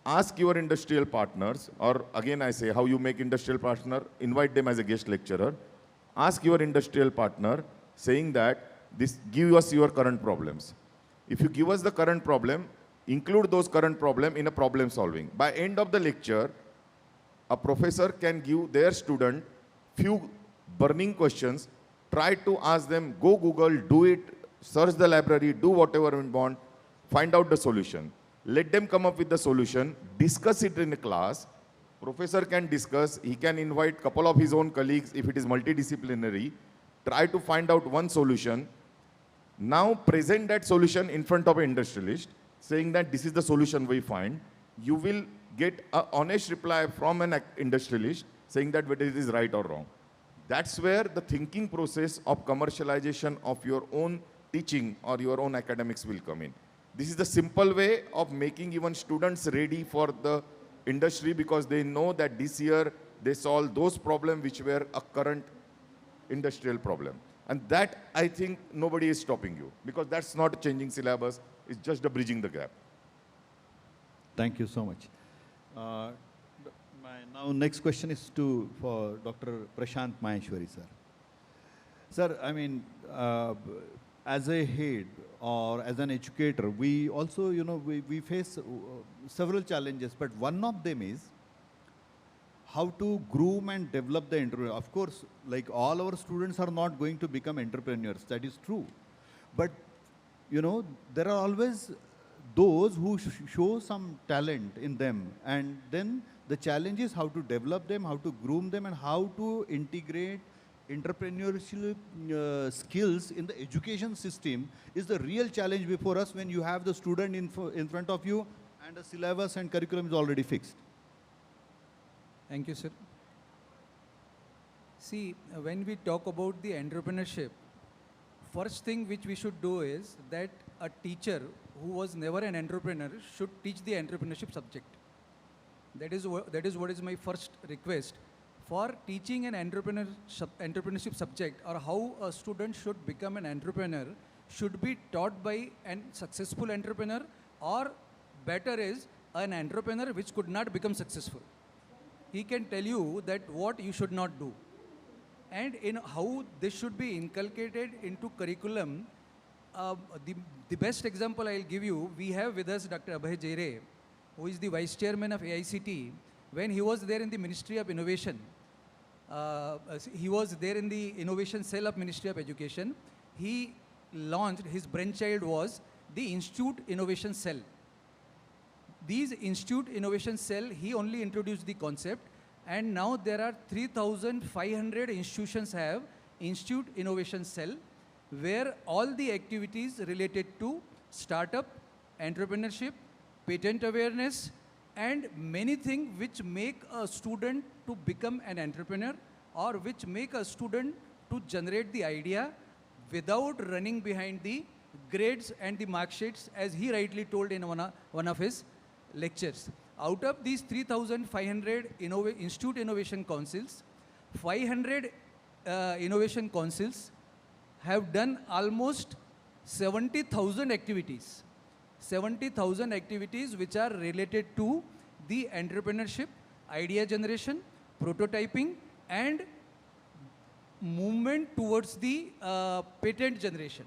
Ask your industrial partners, or again I say how you make industrial partner, invite them as a guest lecturer. Ask your industrial partner saying that give us your current problems. If you give us the current problem, include those current problem in a problem solving. By end of the lecture, a professor can give their student few burning questions, try to ask them, go Google, do it, search the library, do whatever you want, find out the solution. Let them come up with the solution, discuss it in a class. Professor can discuss, he can invite couple of his own colleagues if it is multidisciplinary, try to find out one solution. Now present that solution in front of an industrialist, saying that this is the solution we find. You will get an honest reply from an industrialist saying that whether it is right or wrong. That's where the thinking process of commercialization of your own teaching or your own academics will come in. This is the simple way of making even students ready for the industry because they know that this year they solve those problems which were a current industrial problem. And that, I think, nobody is stopping you because that's not changing syllabus, it's just bridging the gap. Thank you so much. Now next question is for Dr. Prashant Maheshwari, sir. Sir, I mean, as a head or as an educator, we also, we face several challenges, but one of them is how to groom and develop the entrepreneur. Of course, like all our students are not going to become entrepreneurs, that is true. But, there are always those who show some talent in them, and then the challenge is how to develop them, how to groom them, and how to integrate entrepreneurial skills in the education system is the real challenge before us when you have the student in front of you and the syllabus and curriculum is already fixed. Thank you, sir. See, when we talk about the entrepreneurship, first thing which we should do is that a teacher who was never an entrepreneur should teach the entrepreneurship subject. That is what is my first request. For teaching an entrepreneurship subject or how a student should become an entrepreneur should be taught by a successful entrepreneur, or better is an entrepreneur which could not become successful. He can tell you that what you should not do. And in how this should be inculcated into curriculum, the best example I'll give you, we have with us Dr. Abhay Jere, who is the Vice Chairman of AICT. When he was there in the Ministry of Innovation, he was there in the Innovation Cell of Ministry of Education. He launched, his brainchild was the Institute Innovation Cell. These Institute Innovation Cell, he only introduced the concept, and now there are 3,500 institutions have Institute Innovation Cell, where all the activities related to startup, entrepreneurship, patent awareness, and many things which make a student to become an entrepreneur or which make a student to generate the idea without running behind the grades and the mark sheets, as he rightly told in one of his lectures. Out of these 3,500 Institute Innovation Councils, 500 innovation councils have done almost 70,000 activities. 70,000 activities which are related to the entrepreneurship, idea generation, prototyping, and movement towards the patent generation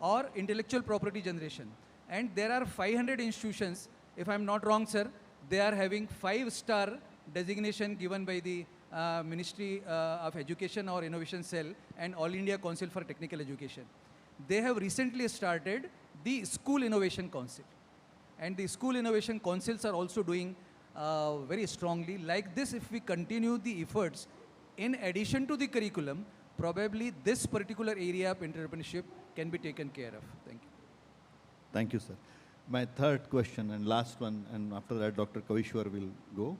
or intellectual property generation. And there are 500 institutions, if I'm not wrong, sir, they are having 5-star designation given by the Ministry of Education or Innovation Cell and All India Council for Technical Education. They have recently started the School Innovation Council. And the School Innovation Councils are also doing very strongly. Like this, if we continue the efforts, in addition to the curriculum, probably this particular area of entrepreneurship can be taken care of. Thank you. Thank you, sir. My third question and last one, and after that Dr. Kavishwar will go,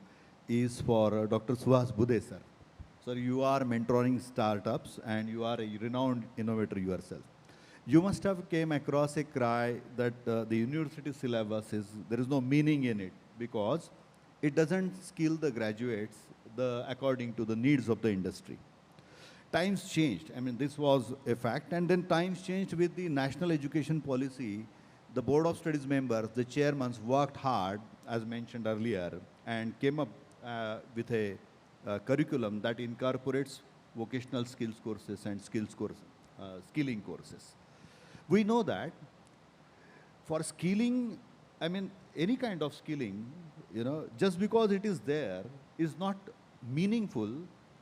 is for Dr. Suhas Bude, sir. Sir, you are mentoring startups and you are a renowned innovator yourself. You must have came across a cry that the university syllabus there is no meaning in it because it doesn't skill the graduates according to the needs of the industry. Times changed. I mean, this was a fact. And then times changed with the national education policy. The Board of Studies members, the chairmen worked hard, as mentioned earlier, and came up with a curriculum that incorporates vocational skills courses and skilling courses. We know that for skilling, I mean, any kind of skilling, just because it is there is not meaningful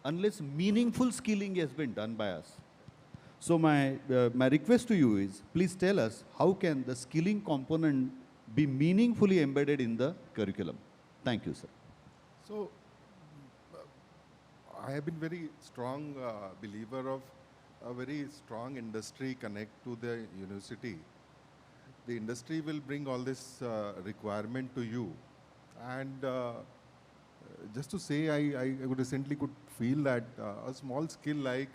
unless meaningful skilling has been done by us. So my request to you is, please tell us how can the skilling component be meaningfully embedded in the curriculum. Thank you, sir. So, I have been very strong believer of a very strong industry connect to the university. The industry will bring all this requirement to you. And just to say, I recently could feel that a small skill like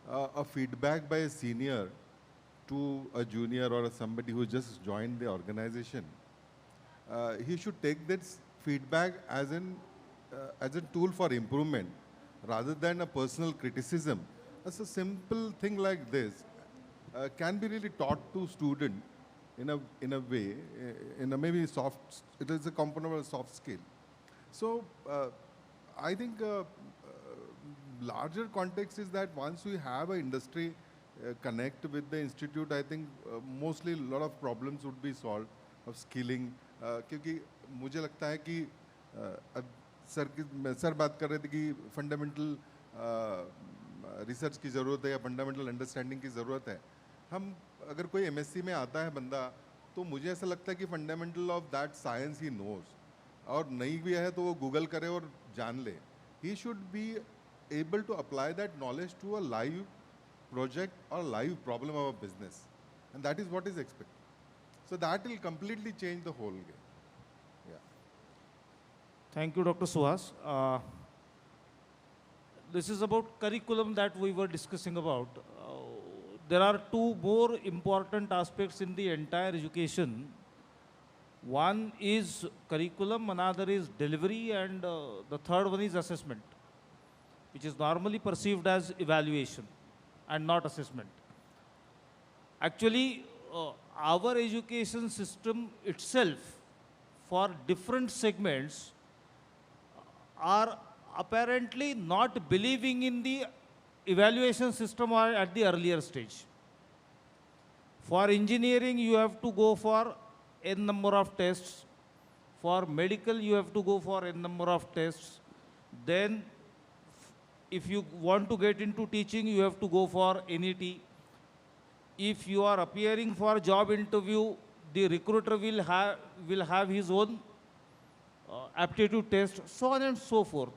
a feedback by a senior to a junior or somebody who just joined the organization, he should take this feedback as a tool for improvement rather than a personal criticism. As a simple thing like this can be really taught to student in a way, in a maybe soft, it is a component of a soft skill. So I think larger context is that once we have an industry connect with the institute, I think mostly a lot of problems would be solved of skilling. क्योंकि मुझे लगता है कि sir बात कर रहे थे कि फंडामेंटल रिसर्च की ज़रूरत है या फंडामेंटल अंडरस्टैंडिंग की ज़रूरत है. हम अगर कोई एमएससी में आता है बंदा तो मुझे ऐसा लगता है कि फंडामेंटल ऑफ दैट साइंस ही नोज, और नहीं भी है तो वो गूगल करे और जान ले. He should be able to apply that knowledge to a live project or live problem of a business, and that is what is expected. So that will completely change the whole game. Yeah. Thank you, Dr. Suhas. This is about curriculum that we were discussing about. There are two more important aspects in the entire education. One is curriculum, another is delivery, and the third one is assessment, which is normally perceived as evaluation and not assessment. Actually, our education system itself for different segments are apparently not believing in the evaluation system or at the earlier stage. For engineering, you have to go for n number of tests. For medical, you have to go for n number of tests. Then if you want to get into teaching, you have to go for NET. If you are appearing for job interview, the recruiter will have his own aptitude test, so on and so forth.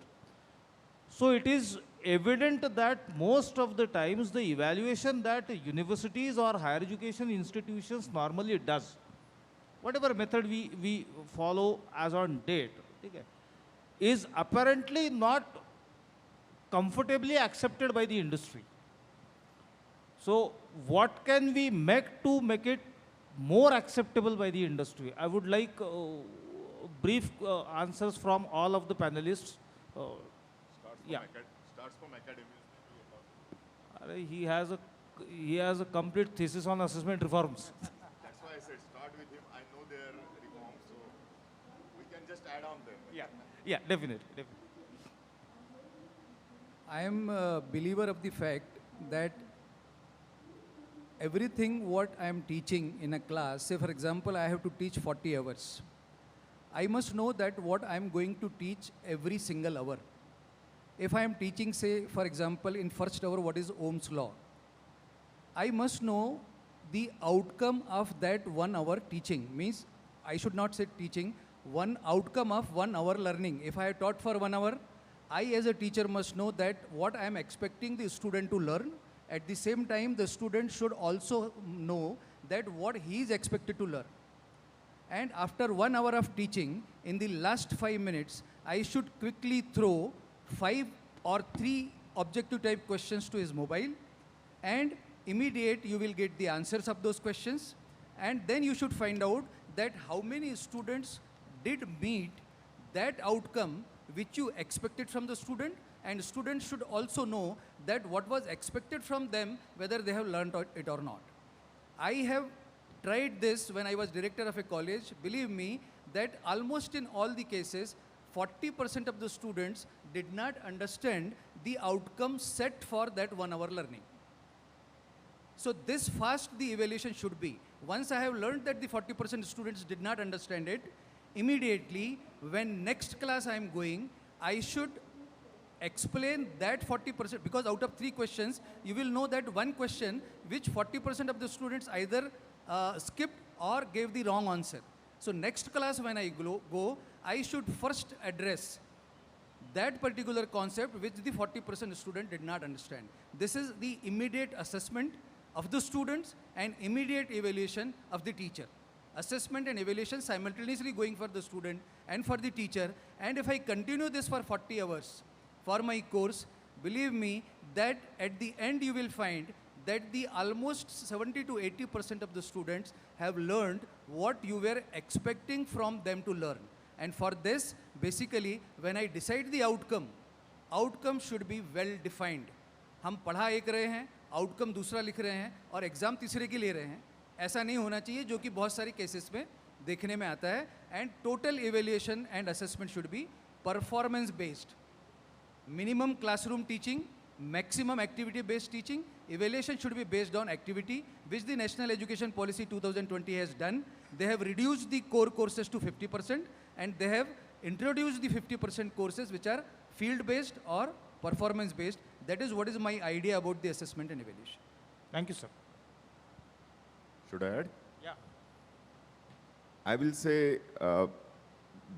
So it is evident that most of the times the evaluation that universities or higher education institutions normally does, whatever method we follow as on date, okay, is apparently not comfortably accepted by the industry. So what can we make to make it more acceptable by the industry? I would like brief answers from all of the panelists. Starts from academics. He has a he has a complete thesis on assessment reforms. That's why I said start with him. I know their reforms, so we can just add on them. Yeah, yeah, definitely, definitely. I am a believer of the fact that everything what I am teaching in a class, say for example, I have to teach 40 hours. I must know that what I am going to teach every single hour. If I am teaching, say for example, in first hour, what is Ohm's law? I must know the outcome of that 1 hour teaching. Means I should not say teaching, one outcome of 1 hour learning. If I have taught for 1 hour, I as a teacher must know that what I am expecting the student to learn. At the same time, the student should also know that what he is expected to learn. And after 1 hour of teaching, in the last 5 minutes, I should quickly throw 5 or 3 objective type questions to his mobile, and immediate you will get the answers of those questions, and then you should find out that how many students did meet that outcome which you expected from the student, and students should also know that what was expected from them, whether they have learned it or not. I have tried this when I was director of a college. Believe me that almost in all the cases, 40% of the students did not understand the outcome set for that 1 hour learning. So this fast the evaluation should be. Once I have learned that the 40% students did not understand it, immediately when next class I am going, I should explain that 40%, because out of 3 questions, you will know that one question which 40% of the students either skipped or gave the wrong answer. So next class when I go, I should first address that particular concept which the 40% student did not understand. This is the immediate assessment of the students and immediate evaluation of the teacher. Assessment and evaluation simultaneously going for the student and for the teacher. And if I continue this for 40 hours for my course, believe me that at the end you will find that the almost 70 to 80% of the students have learned what you were expecting from them to learn. And for this, basically, when I decide the outcome should be well defined. हम पढ़ा एक रहे हैं, outcome दूसरा लिख रहे हैं और एग्ज़ाम तीसरे की ले रहे हैं. ऐसा नहीं होना चाहिए, जो कि बहुत सारी केसेस में देखने में आता है. And total evaluation and assessment should be performance based. Minimum classroom teaching, maximum activity based teaching. Evaluation should be based on activity, which the National Education Policy 2020 has done. They have reduced the core courses to 50%, and they have introduced the 50% courses which are field based or performance based. That is what is my idea about the assessment and evaluation. Thank you, sir. Should I add? Yeah. I will say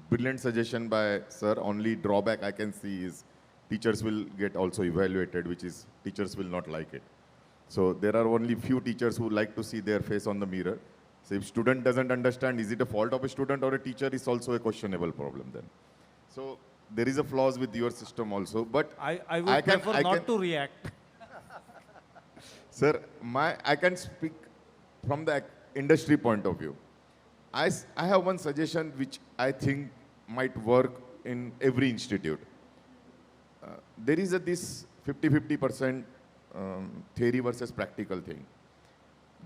brilliant suggestion by sir. Only drawback I can see is teachers will get also evaluated, which is teachers will not like it. So there are only few teachers who like to see their face on the mirror. So if student doesn't understand, is it a fault of a student or a teacher, is also a questionable problem then. So there is a flaws with your system also, but I would prefer not to react. Sir, I can speak from the industry point of view. I have one suggestion which I think might work in every institute. There is this 50-50% theory versus practical thing.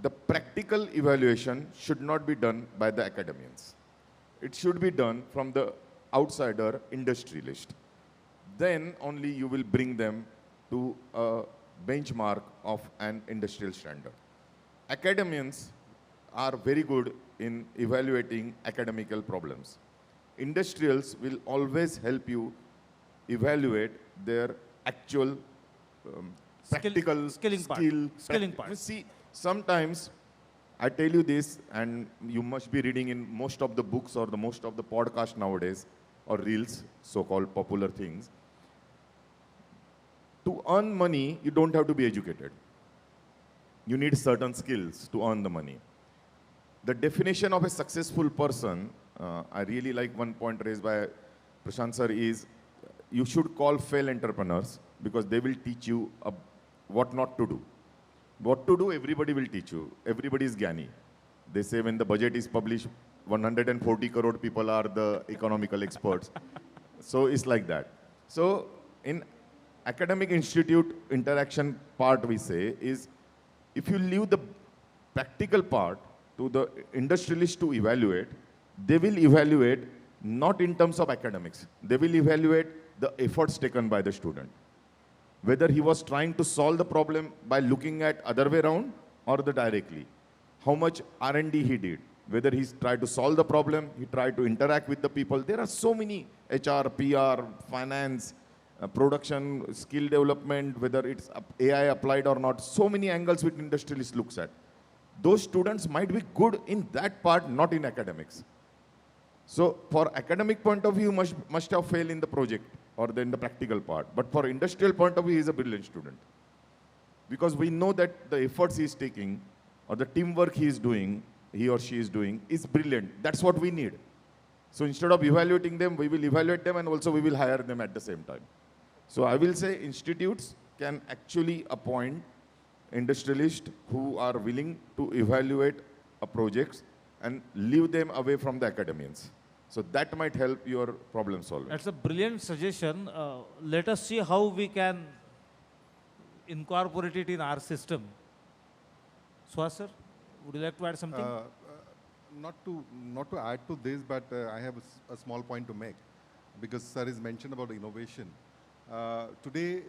The practical evaluation should not be done by the academians. It should be done from the outsider industrialist. Then only you will bring them to a benchmark of an industrial standard. Academians are very good in evaluating academical problems. Industrials will always help you evaluate their actual practical skilling part. See, sometimes I tell you this, and you must be reading in most of the books or most of the podcasts nowadays, or reels, so-called popular things. To earn money, you don't have to be educated. You need certain skills to earn the money. The definition of a successful person, I really like one point raised by Prashant sir, is you should call fail entrepreneurs, because they will teach you what not to do. What to do, everybody will teach you. Everybody is Gyani. They say when the budget is published, 140 crore people are the economical experts. So it's like that. So in academic institute interaction part, we say is if you leave the practical part to the industrialists to evaluate, they will evaluate not in terms of academics. They will evaluate the efforts taken by the student. Whether he was trying to solve the problem by looking at other way around or the directly. How much R&D he did. Whether he tried to solve the problem, he tried to interact with the people. There are so many HR, PR, finance, production, skill development, whether it's AI applied or not, so many angles which industrialist looks at. Those students might be good in that part, not in academics. So for academic point of view, must have failed in the project or in the practical part. But for industrial point of view, he is a brilliant student. Because we know that the efforts he is taking or the teamwork he is doing, he or she is doing, is brilliant. That's what we need. So instead of evaluating them, we will evaluate them and also we will hire them at the same time. So I will say institutes can actually appoint industrialists who are willing to evaluate a projects and leave them away from the academians. So that might help your problem solving. That's a brilliant suggestion. Let us see how we can incorporate it in our system. Swaz sir, would you like to add something? Not to add to this, but I have a small point to make, because sir is mentioned about innovation. Today,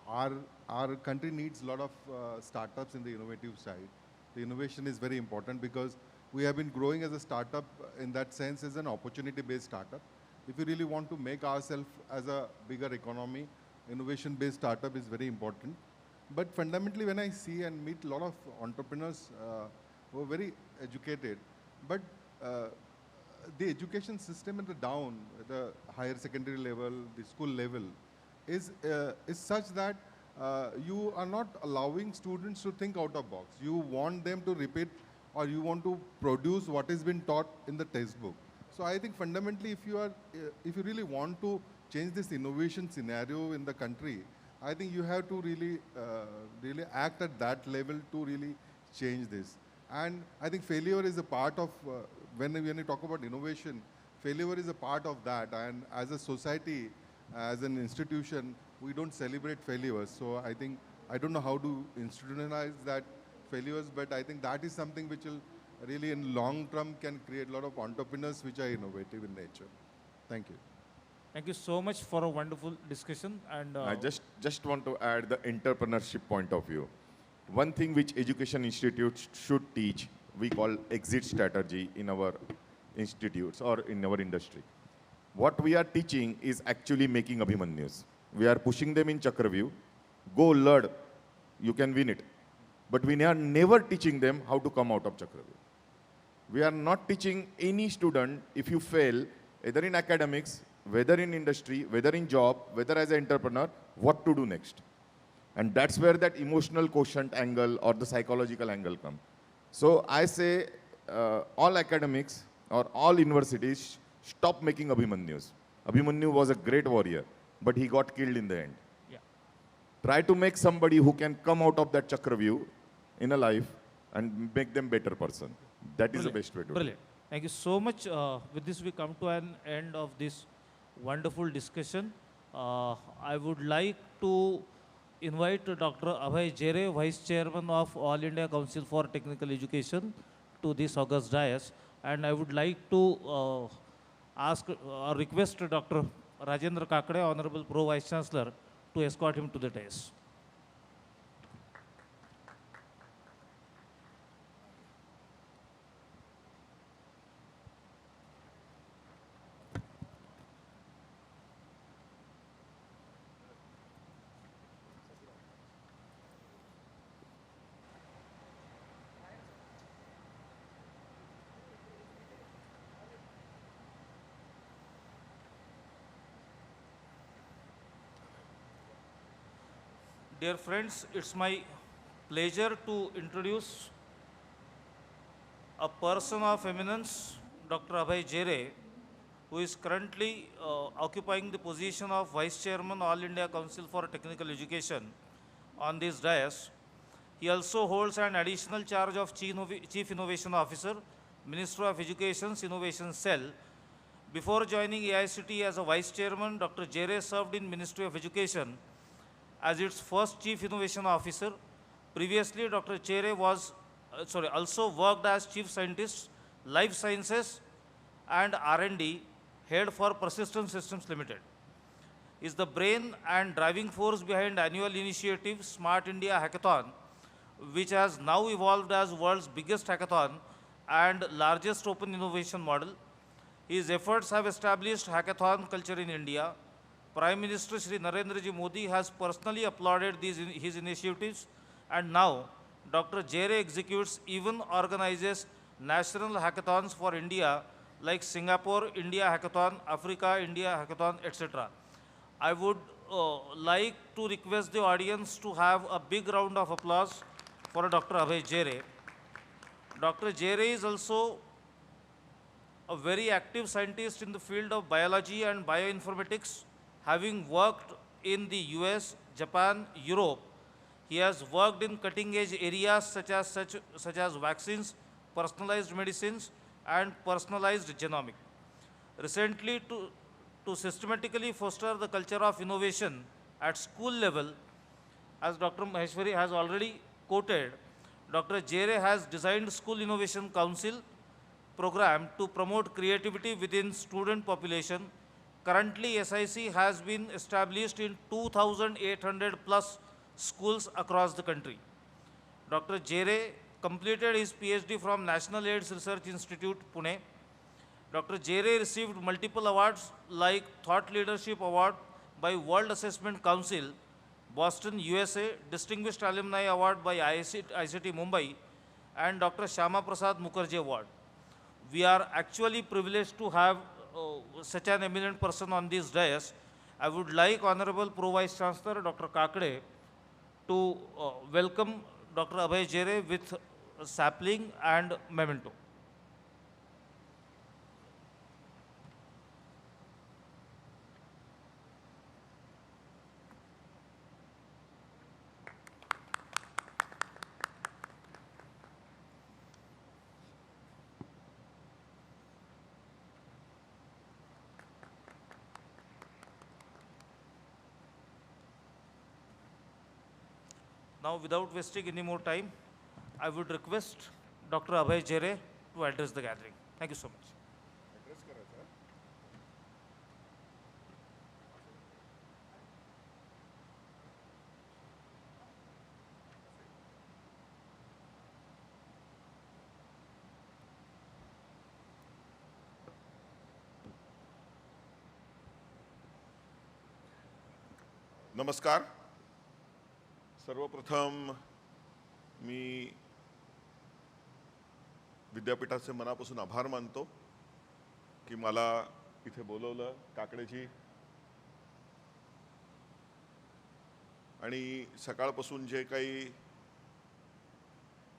our country needs a lot of startups in the innovative side. The innovation is very important because we have been growing as a startup in that sense as an opportunity-based startup. If we really want to make ourselves as a bigger economy, innovation-based startup is very important. But fundamentally, when I see and meet a lot of entrepreneurs who are very educated, but the education system at the down, the higher secondary level, the school level, is such that you are not allowing students to think out of box. You want them to repeat or you want to produce what has been taught in the textbook. So I think fundamentally, if you really want to change this innovation scenario in the country, I think you have to really act at that level to really change this. And I think failure is a part of, when you talk about innovation, failure is a part of that. And as a society, as an institution, we don't celebrate failures. So I think, I don't know how to institutionalize that failures, but I think that is something which will really in long term can create a lot of entrepreneurs which are innovative in nature. Thank you. Thank you so much for a wonderful discussion. And I just want to add the entrepreneurship point of view. One thing which education institutes should teach, we call exit strategy in our institutes or in our industry. What we are teaching is actually making Abhimanyus. We are pushing them in Chakravyuh. Go learn, you can win it. But we are never teaching them how to come out of Chakravyuh. We are not teaching any student, if you fail, either in academics, whether in industry, whether in job, whether as an entrepreneur, what to do next. And that's where that emotional quotient angle or the psychological angle comes. So I say all academics or all universities stop making Abhimanyus. Abhimanyu was a great warrior, but he got killed in the end. yeah. Try to make somebody who can come out of that Chakravyuh in a life and make them better person. That is the best way to do it. Brilliant. Thank you so much. With this, we come to an end of this wonderful discussion. I would like to invite Dr. Abhay Jere, Vice Chairman of All India Council for Technical Education, to this august dais. And I would like to ask or request Dr. Rajendra Kakade, Honorable Pro Vice Chancellor, to escort him to the dais. Dear friends, it's my pleasure to introduce a person of eminence, Dr. Abhay Jere, who is currently occupying the position of Vice Chairman, All India Council for Technical Education on this dais. He also holds an additional charge of Chief Innovation Officer, Ministry of Education's Innovation Cell. Before joining AICT as a Vice Chairman, Dr. Jere served in Ministry of Education as its first Chief Innovation Officer, Previously, Dr. Chere also worked as Chief Scientist, Life Sciences and R&D Head for Persistent Systems Limited. Is the brain and driving force behind annual initiative Smart India Hackathon, which has now evolved as world's biggest hackathon and largest open innovation model. His efforts have established hackathon culture in India. Prime Minister Shri Narendra Ji Modi has personally applauded his initiatives, and now Dr. Jere executes, even organizes national hackathons for India like Singapore India Hackathon, Africa India Hackathon, etc. I would like to request the audience to have a big round of applause for Dr. Abhay Jere. Dr. Jere is also a very active scientist in the field of biology and bioinformatics, having worked in the US, Japan, Europe. He has worked in cutting-edge areas such as vaccines, personalized medicines, and personalized genomics. Recently, to systematically foster the culture of innovation at school level, as Dr. Maheshwari has already quoted, Dr. Jere has designed School Innovation Council program to promote creativity within student population. Currently, SIC has been established in 2,800 plus schools across the country. Dr. Jere completed his PhD from National AIDS Research Institute, Pune. Dr. Jere received multiple awards like Thought Leadership Award by World Assessment Council, Boston, USA, Distinguished Alumni Award by ICT Mumbai, and Dr. Shyama Prasad Mukherjee Award. We are actually privileged to have such an eminent person on this dais. I would like Honorable Pro Vice Chancellor Dr. Kakade to welcome Dr. Abhay Jere with a sapling and memento. Now, without wasting any more time, I would request Dr. Abhay Jere to address the gathering. Thank you so much. नमस्कार. सर्वप्रथम मी विद्यापीठाचे मनापासून आभार मानतो की मला इथे बोलवलं, काकडेजी, आणि सकाळपासून जे काही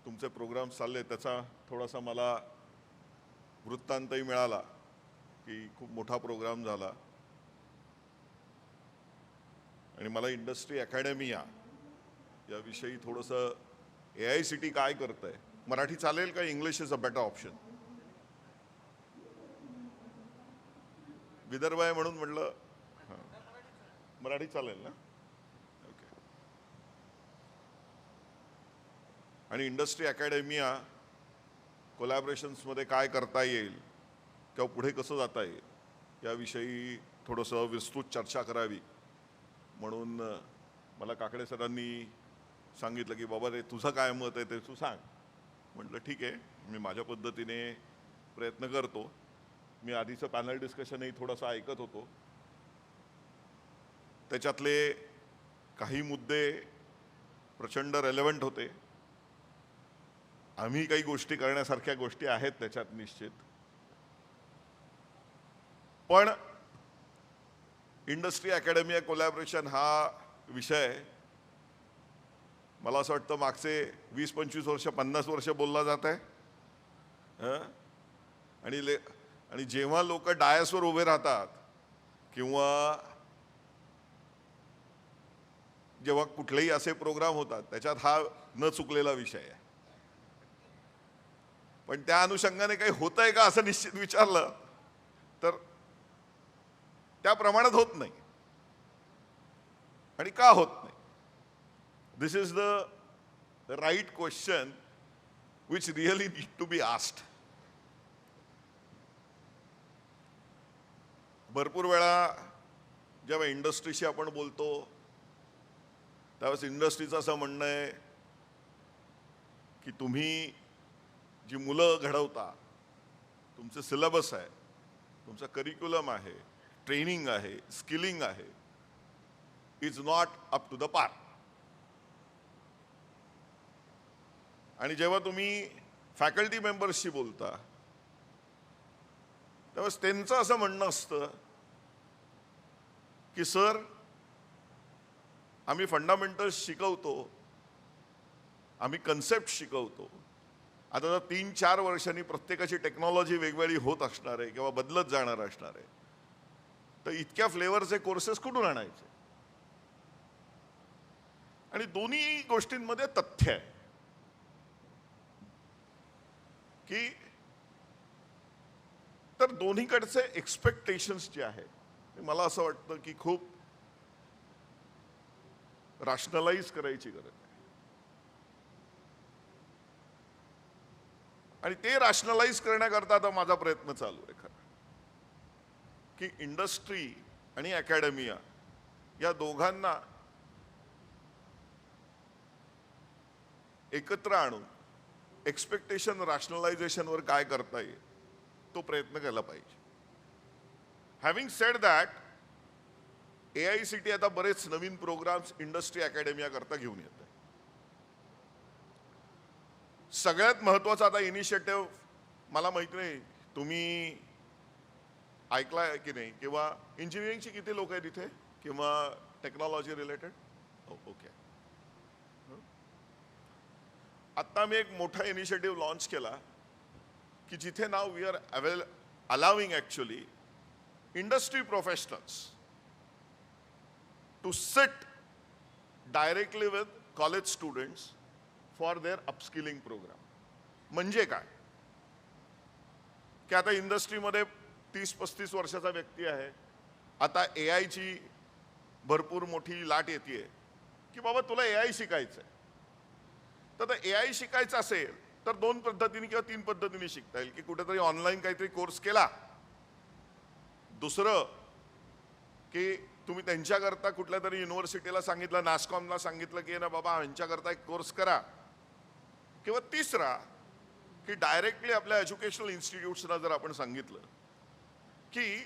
तुमचे प्रोग्राम चालले त्याचा थोडासा मला वृत्तांतही मिळाला की खूप मोठा प्रोग्राम झाला. आणि मला इंडस्ट्री अकॅडमिया याविषयी थोडंसं AICT काय करतंय, मराठी चालेल का, English is a better option? Vidarbha आहे म्हणून म्हटलं मराठी चालेल ना, ओके. आणि इंडस्ट्री अकॅडमिया कोलॅबरेशन्समध्ये काय करता येईल किंवा पुढे कसं जाता येईल याविषयी थोडंसं विस्तृत चर्चा करावी म्हणून मला काकडे सरांनी सांगितलं की बाबा रे तुझं काय मत आहे ते तू सांग. म्हटलं ठीक आहे, मी माझ्या पद्धतीने प्रयत्न करतो. मी आधीचं पॅनल डिस्कशनही थोडंसं ऐकत होतो. त्याच्यातले काही मुद्दे प्रचंड रेलेव्हंट होते. आम्ही काही गोष्टी करण्यासारख्या गोष्टी आहेत त्याच्यात निश्चित. पण इंडस्ट्री अकॅडमिया कोलॅबरेशन हा विषय मला असं वाटतं मागचे 20-25 वर्ष 50 वर्ष बोलला जात आहे. आणि जेव्हा लोक डायसवर उभे राहतात किंवा जेव्हा कुठलेही असे प्रोग्राम होतात त्याच्यात हा न चुकलेला विषय आहे. पण त्या अनुषंगाने काही होतंय का असं निश्चित विचारलं तर त्या प्रमाणात होत नाही. आणि का होत नाही? This is the right question which really need to be asked. भरपूर वेळा जेव्हा इंडस्ट्रीशी आपण बोलतो त्यावेळेस इंडस्ट्रीचं असं म्हणणं आहे की तुम्ही जी मुलं घडवता, तुमचं सिलेबस आहे, तुमचं करिक्युलम आहे, ट्रेनिंग आहे, स्किलिंग आहे, is not up to the par. आणि जेव्हा तुम्ही फॅकल्टी मेंबर्सशी बोलता त्यावेळेस त्यांचं असं म्हणणं असतं की सर आम्ही फंडामेंटल्स शिकवतो, आम्ही कन्सेप्ट शिकवतो, आता जर 3-4 वर्षांनी प्रत्येकाची टेक्नॉलॉजी वेगवेगळी होत असणार आहे किंवा बदलत जाणार असणार आहे, तर इतक्या फ्लेवरचे कोर्सेस कुठून आणायचे? आणि दोन्ही गोष्टींमध्ये तथ्य आहे की तर दोन्हीकडचे एक्सपेक्टेशन्स जे आहेत मला असं वाटतं की खूप रॅशनलाइज करायची गरज आहे. आणि ते रॅशनलाइज करण्याकरता आता माझा प्रयत्न चालू आहे खरं की इंडस्ट्री आणि अकॅडमिया या दोघांना एकत्र आणून एक्सपेक्टेशन रॅशनलायझेशनवर काय करता येईल तो प्रयत्न केला पाहिजे. हॅव्हिंग सेड दॅट, AICTE आता बरेच नवीन प्रोग्राम्स इंडस्ट्री अकॅडमिया करता घेऊन येत आहे. सगळ्यात महत्त्वाचा आता इनिशिएटिव्ह मला माहिती नाही तुम्ही ऐकलाय की नाही, किंवा इंजिनिअरिंगची किती लोक आहेत इथे किंवा टेक्नॉलॉजी रिलेटेड? ओके. आता मी एक मोठा इनिशिएटिव्ह लॉन्च केला की जिथे now we are allowing actually industry professionals to sit directly with college students for their upskilling program. म्हणजे काय की आता इंडस्ट्रीमध्ये 30-35 वर्षाचा व्यक्ती आहे, आता AIची भरपूर मोठी लाट येते की बाबा तुला AI शिकायचं आहे, तर AI शिकायचं असेल तर 2 पद्धतीने किंवा 3 पद्धतीने शिकता येईल की कुठेतरी ऑनलाईन काहीतरी कोर्स केला, दुसरं की तुम्ही त्यांच्याकरता कुठल्या तरी युनिव्हर्सिटीला सांगितलं, नास्कॉमला सांगितलं की ना बाबा यांच्याकरता एक कोर्स करा, किंवा तिसरा की डायरेक्टली आपल्या एज्युकेशनल इन्स्टिट्यूट्सना जर आपण सांगितलं की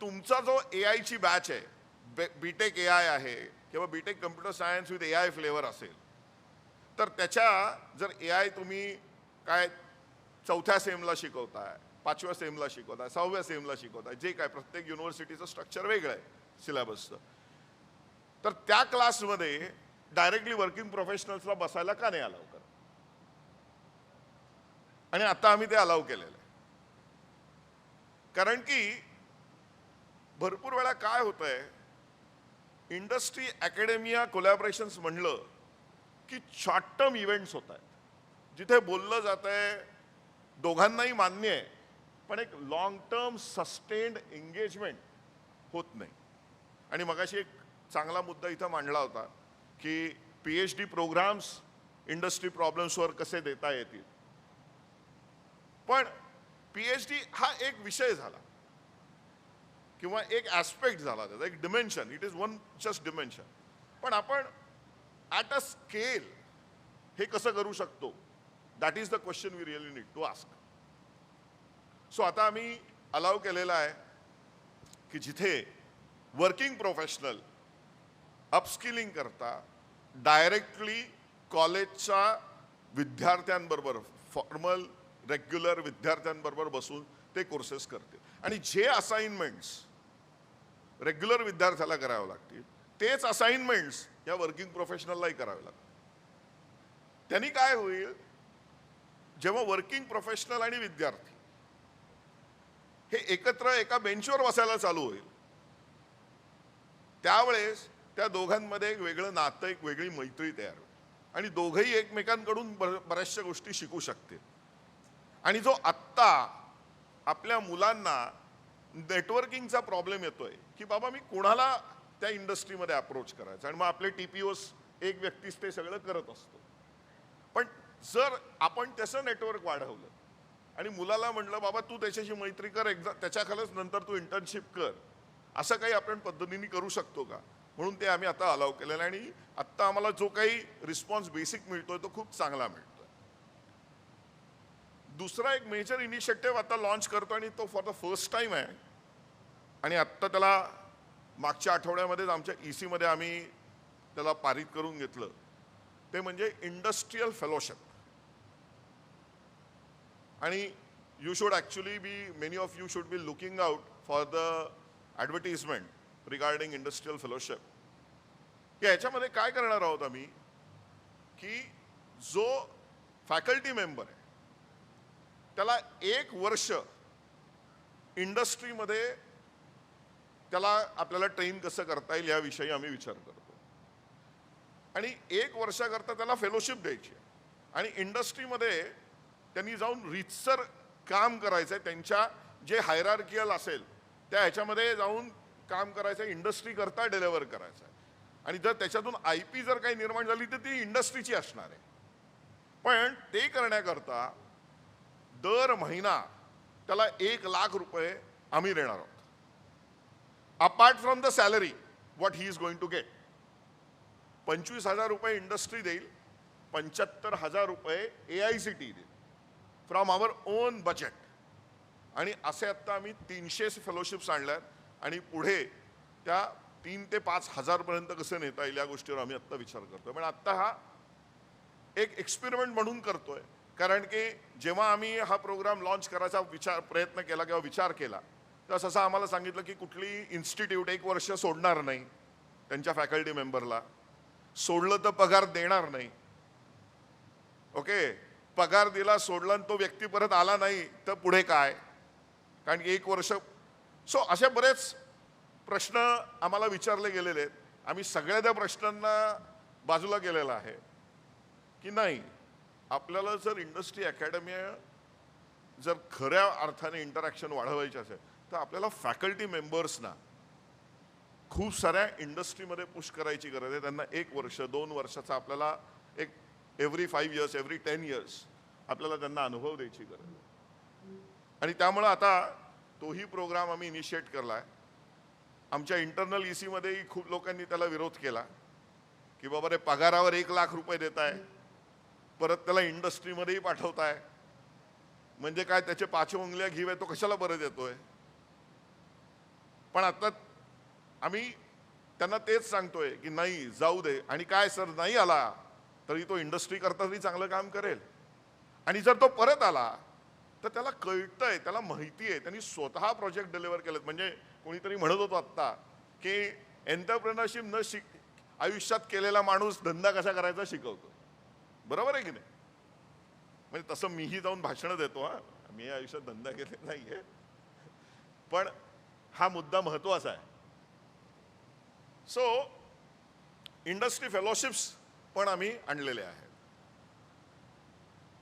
तुमचा जो AIची बॅच आहे, बीटेक AI आहे किंवा B Tech computer science with AI flavour असेल, तर त्याच्या जर AI तुम्ही काय 4थ्या सेमला शिकवताय, 5व्या सेमला शिकवताय, 6व्या सेमला शिकवताय, जे काय प्रत्येक युनिव्हर्सिटीचं स्ट्रक्चर वेगळं आहे सिलेबसचं, तर त्या क्लासमध्ये डायरेक्टली वर्किंग प्रोफेशनल्सला बसायला का नाही अलाउ करत? आणि आता आम्ही ते अलाउ केलेलं आहे. कारण की भरपूर वेळा काय होतंय, इंडस्ट्री अकॅडमिया कोलॅबरेशन्स म्हणलं की शॉर्ट टर्म इव्हेंट्स होत आहेत जिथे बोललं जात आहे, दोघांनाही मान्य आहे, पण एक लॉंग टर्म सस्टेन्ड एंगेजमेंट होत नाही. आणि मगाशी एक चांगला मुद्दा इथं मांडला होता की PhD प्रोग्राम्स इंडस्ट्री प्रॉब्लेम्सवर कसे देता येतील. पण PhD हा एक विषय झाला किंवा एक ॲस्पेक्ट झाला, त्याचा एक dimension, it is one just dimension. पण आपण ॲट अ स्केल हे कसं करू शकतो, that is the question we really need to ask. So आता आम्ही अलाव केलेला आहे की जिथे वर्किंग प्रोफेशनल अपस्किलिंग करता डायरेक्टली कॉलेजच्या विद्यार्थ्यांबरोबर, फॉर्मल रेग्युलर विद्यार्थ्यांबरोबर बसून ते कोर्सेस करतील. आणि जे असाइनमेंट्स रेग्युलर विद्यार्थ्याला करावे लागतील तेच असाइनमेंट्स या वर्किंग प्रोफेशनललाही करावे लागतील. त्यांनी काय होईल, जेव्हा वर्किंग प्रोफेशनल आणि विद्यार्थी हे एकत्र एका बेंचवर बसायला चालू होईल, त्यावेळेस त्या दोघांमध्ये एक वेगळं नातं, एक वेगळी मैत्री तयार होईल आणि दोघंही एकमेकांकडून बऱ्याचशा गोष्टी शिकू शकतील. आणि जो आत्ता आपल्या मुलांना नेटवर्किंगचा प्रॉब्लेम येतोय की बाबा मी कोणाला त्या इंडस्ट्रीमध्ये अप्रोच करायचं, आणि मग आपले TPOs एक व्यक्तीच ते सगळं करत असतो. पण जर आपण त्याचं नेटवर्क वाढवलं आणि मुलाला म्हटलं बाबा तू त्याच्याशी मैत्री कर, त्याच्याखालच नंतर तू इंटर्नशिप कर, असं काही आपण पद्धतीने करू शकतो का, म्हणून ते आम्ही आता अलाव केलेलं आहे. आणि आत्ता आम्हाला जो काही रिस्पॉन्स बेसिक मिळतोय तो खूप चांगला मिळतोय. दुसरा एक मेजर इनिशिएटिव्ह आता लॉन्च करतो आणि तो फॉर द फर्स्ट टाइम आहे आणि आत्ता त्याला मागच्या आठवड्यामध्येच आमच्या EC मध्ये आम्ही त्याला पारित करून घेतलं. ते म्हणजे इंडस्ट्रियल फेलोशिप. आणि you should actually many of you should be looking out for the advertisement regarding industrial fellowship. याच्यामध्ये काय करणार आहोत आम्ही की जो फॅकल्टी मेंबर आहे त्याला 1 वर्ष इंडस्ट्रीमध्ये त्याला आपल्याला ट्रेन कसं करता येईल याविषयी आम्ही विचार करतो. आणि 1 वर्षाकरता त्याला फेलोशिप द्यायची आहे आणि इंडस्ट्रीमध्ये त्यांनी जाऊन रीतसर काम करायचं आहे. त्यांच्या जे हायरार्कियल असेल त्या ह्याच्यामध्ये जाऊन काम करायचं आहे, इंडस्ट्री करता डिलिव्हर करायचं आहे. आणि जर त्याच्यातून IP जर काही निर्माण झाली तर ती इंडस्ट्रीची असणार आहे. पण ते करण्याकरता दर महिना त्याला 1 लाख रुपये आम्ही देणार आहोत, apart from the salary what he is going to get. 25,000 रुपये इंडस्ट्री देईल, 75,000 रुपये AICT देईल फ्रॉम आवर ओन बजेट. आणि असे आत्ता आम्ही 300 फेलोशिप्स आणल्यात आणि पुढे त्या 3,000 ते 5,000 पर्यंत कसं नेता येईल या गोष्टीवर आम्ही आत्ता विचार करतोय. पण आत्ता हा एक एक्सपेरिमेंट म्हणून करतोय, कारण की जेव्हा आम्ही हा प्रोग्राम लॉन्च करायचा प्रयत्न केला किंवा विचार केला तर असं आम्हाला सांगितलं की कुठली इन्स्टिट्यूट 1 वर्ष सोडणार नाही त्यांच्या फॅकल्टी मेंबरला, सोडलं तर पगार देणार नाही. ओके, पगार दिला, सोडला आणि तो व्यक्ती परत आला नाही तर पुढे काय, कारण की 1 वर्ष. सो असे बरेच प्रश्न आम्हाला विचारले गेलेले आहेत. आम्ही सगळ्या त्या प्रश्नांना बाजूला केलेला आहे की नाही, आपल्याला जर इंडस्ट्री अकॅडमी जर खऱ्या अर्थाने इंटरॅक्शन वाढवायची असेल तर आपल्याला फॅकल्टी मेंबर्सना खूप साऱ्या इंडस्ट्रीमध्ये पुश करायची गरज आहे. त्यांना 1 वर्ष 2 वर्षाचा आपल्याला एक एव्हरी 5 इयर्स एव्हरी 10 इयर्स आपल्याला त्यांना अनुभव द्यायची गरज आहे. आणि त्यामुळं आता तोही प्रोग्राम आम्ही इनिशिएट केला आहे. आमच्या इंटरनल EC मध्येही खूप लोकांनी त्याला विरोध केला की बाबा रे, पगारावर 1 लाख रुपये देताय, परत त्याला इंडस्ट्रीमध्येही पाठवताय, म्हणजे काय त्याचे 5 उंगल्या घीव आहे तो कशाला परत येतोय. पण आता आम्ही त्यांना तेच सांगतोय की नाही, जाऊ दे. आणि काय सर, नाही आला तरी तो इंडस्ट्री करता तरी चांगलं काम करेल. आणि जर तो परत आला तर त्याला कळतंय, त्याला माहिती आहे, त्यांनी स्वतः प्रोजेक्ट डिलिव्हर केलेत. म्हणजे कोणीतरी म्हणत होतो आत्ता की एंटरप्रेनरशिप आयुष्यात केलेला माणूस धंदा कसा करायचा शिकवतो. बरोबर आहे की नाही? म्हणजे तसं मीही जाऊन भाषणं देतो, मी आयुष्यात धंदा केलेला नाहीये, पण हा मुद्दा महत्वाचा आहे. सो इंडस्ट्री फेलोशिप्स पण आम्ही आणलेले आहेत.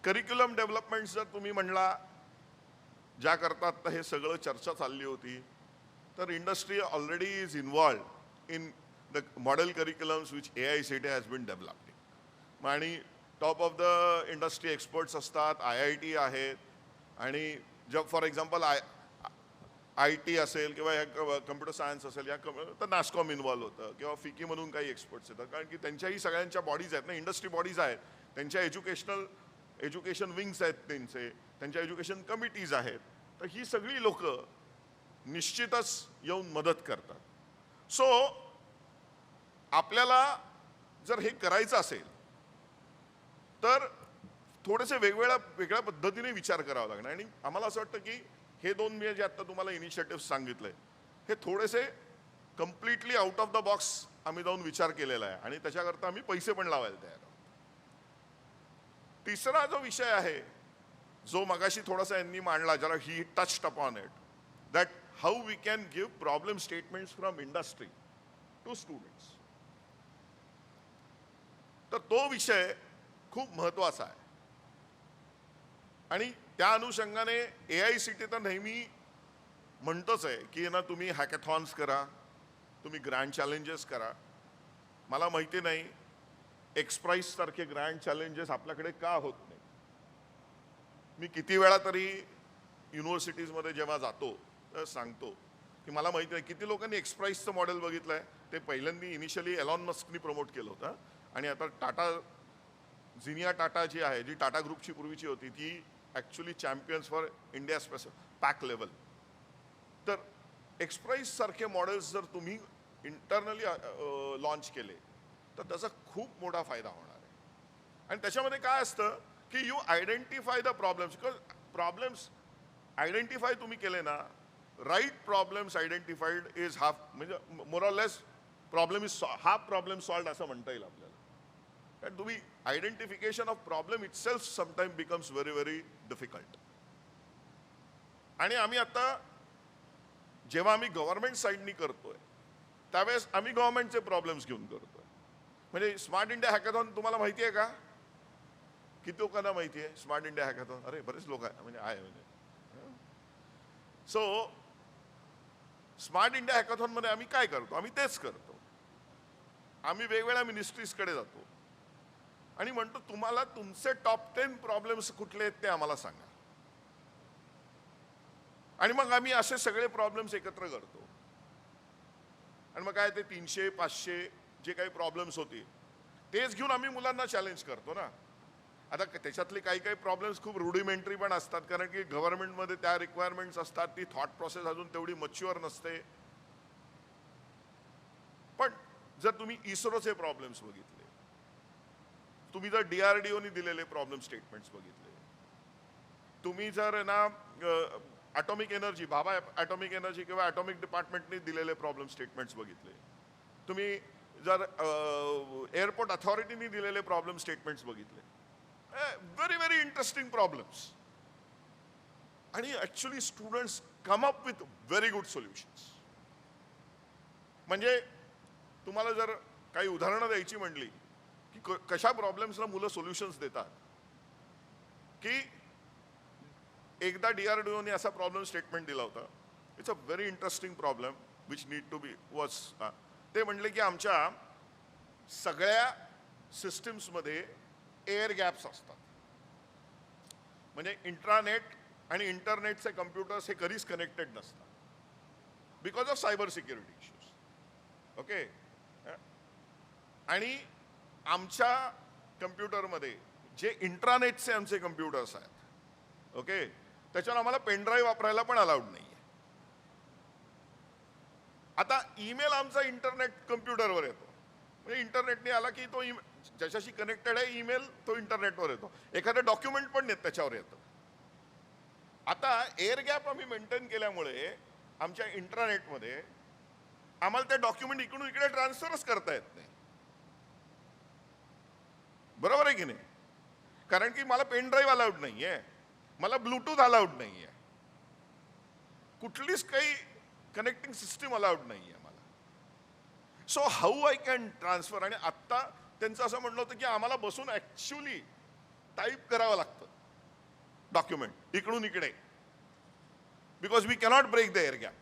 करिक्युलम डेव्हलपमेंट जर तुम्ही म्हणला, ज्या करता आता हे सगळं चर्चा चालली होती, तर industry already is involved in the model curriculums which AICT has been developed. आणि top of the industry experts असतात, IIT आहेत, आणि जर फॉर एक्झाम्पल IT असेल किंवा कम्प्युटर सायन्स असेल, या तर NASCOM इन्व्हॉल्व होतं, किंवा FICCI म्हणून काही एक्सपर्ट्स येतात, कारण की त्यांच्याही सगळ्यांच्या बॉडीज आहेत ना, इंडस्ट्री बॉडीज आहेत, त्यांच्या एज्युकेशन विंग्स आहेत, त्यांच्या एज्युकेशन कमिटीज आहेत. तर ही सगळी लोक निश्चितच येऊन मदत करतात. सो आपल्याला जर हे करायचं असेल तर थोडेसे वेगळ्या पद्धतीने विचार करावा लागणार. आणि आम्हाला असं वाटतं की हे 2 मी जे आता तुम्हाला इनिशिएटिव्ह सांगितले हे थोडेसे completely out of the box आम्ही जाऊन विचार केलेला आहे आणि त्याच्याकरता आम्ही पैसे पण लावायला तयार आहोत. तिसरा जो विषय आहे जो मगाशी थोडासा यांनी मांडला, ज्याला he touched upon it, that how we can give problem statements from industry to students. तर तो विषय खूप महत्वाचा आहे. आणि त्या अनुषंगाने AICT तर नेहमी म्हणतोच आहे की ना, तुम्ही हॅकॅथॉन्स करा, तुम्ही ग्रँड चॅलेंजेस करा. मला माहिती नाही एक्सप्राइज सारखे ग्रँड चॅलेंजेस आपल्याकडे का होत नाही? मी किती वेळा तरी युनिव्हर्सिटीजमध्ये जेव्हा जातो तर सांगतो की मला माहिती आहे किती लोकांनी एक्सप्राइजचं मॉडेल बघितलं आहे. ते पहिल्यांदा इनिशियली एलॉन मस्कनी प्रमोट केलं होतं आणि आता टाटा झिनिया टाटा जी आहे, जी टाटा ग्रुपची पूर्वीची होती, ती actually champions for India pack level. तर एक्सप्राइज सारखे मॉडेल्स जर तुम्ही इंटरनली लॉन्च केले तर त्याचा खूप मोठा फायदा होणार आहे. आणि त्याच्यामध्ये काय असतं की you identify the problems. Because problems identify तुम्ही केले ना, right problems identified is half, म्हणजे more or less problem is half problem solved असं म्हणता येईल आपल्याला. कारण तुम्ही identification of problem itself sometime becomes very very difficult. आणि आम्ही आता जेव्हा आम्ही गव्हर्नमेंट साईडनी करतोय त्यावेळेस आम्ही गव्हर्नमेंटचे प्रॉब्लेम्स घेऊन करतोय. म्हणजे स्मार्ट इंडिया हॅकॅथॉन तुम्हाला माहिती आहे का? किती लोकांना माहिती आहे स्मार्ट इंडिया हॅकॅथॉन? अरे बरेच लोक आहे, म्हणजे आहे म्हणजे. सो स्मार्ट इंडिया हॅकॅथॉनमध्ये आम्ही काय करतो? आम्ही तेच करतो. आम्ही वेगवेगळ्या मिनिस्ट्रीजकडे जातो आणि म्हणतो तुम्हाला तुमचे टॉप 10 प्रॉब्लेम्स कुठले आहेत ते आम्हाला सांगा. आणि मग आम्ही असे सगळे प्रॉब्लेम्स एकत्र करतो आणि मग काय ते 300-500 जे काही प्रॉब्लेम्स होते तेच घेऊन आम्ही मुलांना चॅलेंज करतो ना. आता त्याच्यातले काही काही प्रॉब्लेम्स खूप रुडिमेंटरी पण असतात, कारण की गव्हर्नमेंटमध्ये त्या रिक्वायरमेंट्स असतात, ती थॉट प्रोसेस अजून तेवढी मच्युअर नसते. पण जर तुम्ही इस्रोचे प्रॉब्लेम्स बघितले, तुम्ही जर DRDOनी दिलेले प्रॉब्लेम स्टेटमेंट्स बघितले, तुम्ही जर ना atomic energy, Bhabha atomic energy किंवा ॲटॉमिक डिपार्टमेंटनी दिलेले प्रॉब्लेम स्टेटमेंट्स बघितले, तुम्ही जर एअरपोर्ट अथॉरिटीनी दिलेले प्रॉब्लेम स्टेटमेंट्स बघितले, व्हेरी व्हेरी इंटरेस्टिंग प्रॉब्लेम्स. आणि actually students come up with very good solutions. म्हणजे तुम्हाला जर काही उदाहरणं द्यायची म्हणली की कशा प्रॉब्लेम्सला मुलं सोल्युशन्स देतात, की एकदा DRDOने असा प्रॉब्लेम स्टेटमेंट दिला होता. It's a very interesting problem which need to be was. ते म्हणले की आमच्या सगळ्या सिस्टीम्समध्ये एअर गॅप्स असतात. म्हणजे इंट्रानेट आणि इंटरनेटचे कम्प्युटर्स हे कधीच कनेक्टेड नसतात because of cyber security issues. Okay. आणि आमच्या कम्प्युटरमध्ये जे इंट्रानेटचे आमचे कम्प्युटर्स आहेत, ओके, त्याच्यावर आम्हाला पेनड्राईव्ह वापरायला पण अलाउड नाही आहे. आता ईमेल आमचा इंटरनेट कम्प्युटरवर येतो, म्हणजे इंटरनेटने आला की तो ज्याच्याशी कनेक्टेड आहे ईमेल तो इंटरनेटवर येतो. एखादं डॉक्युमेंट पण त्याच्यावर येतं. आता एअर गॅप आम्ही मेंटेन केल्यामुळे आमच्या इंटरनेटमध्ये आम्हाला ते डॉक्युमेंट इकडून इकडे ट्रान्सफरच करता येत नाही. बरोबर आहे की नाही? कारण की मला पेनड्राईव्ह अलाउड नाही आहे, मला ब्लूटूथ अलाउड नाही आहे, कुठलीच काही कनेक्टिंग सिस्टीम अलाउड नाही आहे मला. सो हाऊ आय कॅन ट्रान्सफर. आणि आत्ता त्यांचं असं म्हणणं होतं की आम्हाला बसून ॲक्च्युली टाईप करावं लागतं डॉक्युमेंट इकडून इकडे, because we cannot break the air gap.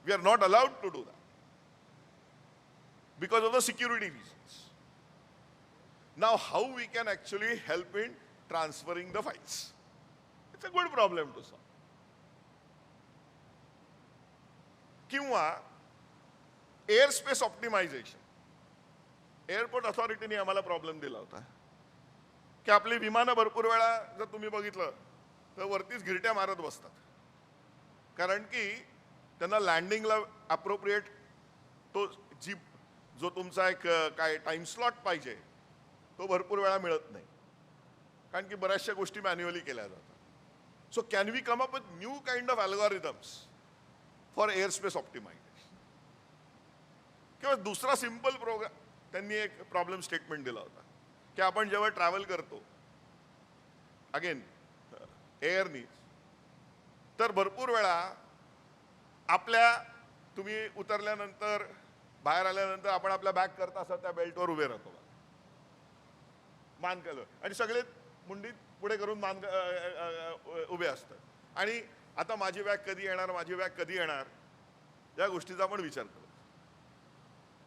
We are not allowed to do that because of the security reasons. Now how we can actually help in transferring the files. It's a good problem to solve. किंवा air space optimisation. Airport अथॉरिटीने आम्हाला problem दिला होता की आपली विमानं भरपूर वेळा जर तुम्ही बघितलं तर वरतीच घिरट्या मारत बसतात, कारण की त्यांना लँडिंगला अप्रोप्रिएट तो जो तुमचा एक काय टाइम स्लॉट पाहिजे तो भरपूर वेळा मिळत नाही, कारण की बऱ्याचशा गोष्टी मॅन्युअली केल्या जातात. So can we come up with new kind of algorithms for air space optimisation. किंवा दुसरा सिम्पल प्रोग्राम त्यांनी एक प्रॉब्लेम स्टेटमेंट दिला होता की आपण जेव्हा ट्रॅव्हल करतो अगेन एअरनी, तर भरपूर वेळा आपल्या तुम्ही उतरल्यानंतर बाहेर आल्यानंतर आपण आपल्या बॅग करता असं त्या बेल्टवर उभे राहतो, मान केलं आणि सगळे मुंडीत पुढे करून मान उभे असतात. आणि आता माझी बॅग कधी येणार, माझी बॅग कधी येणार, या गोष्टीचा आपण विचार करतो.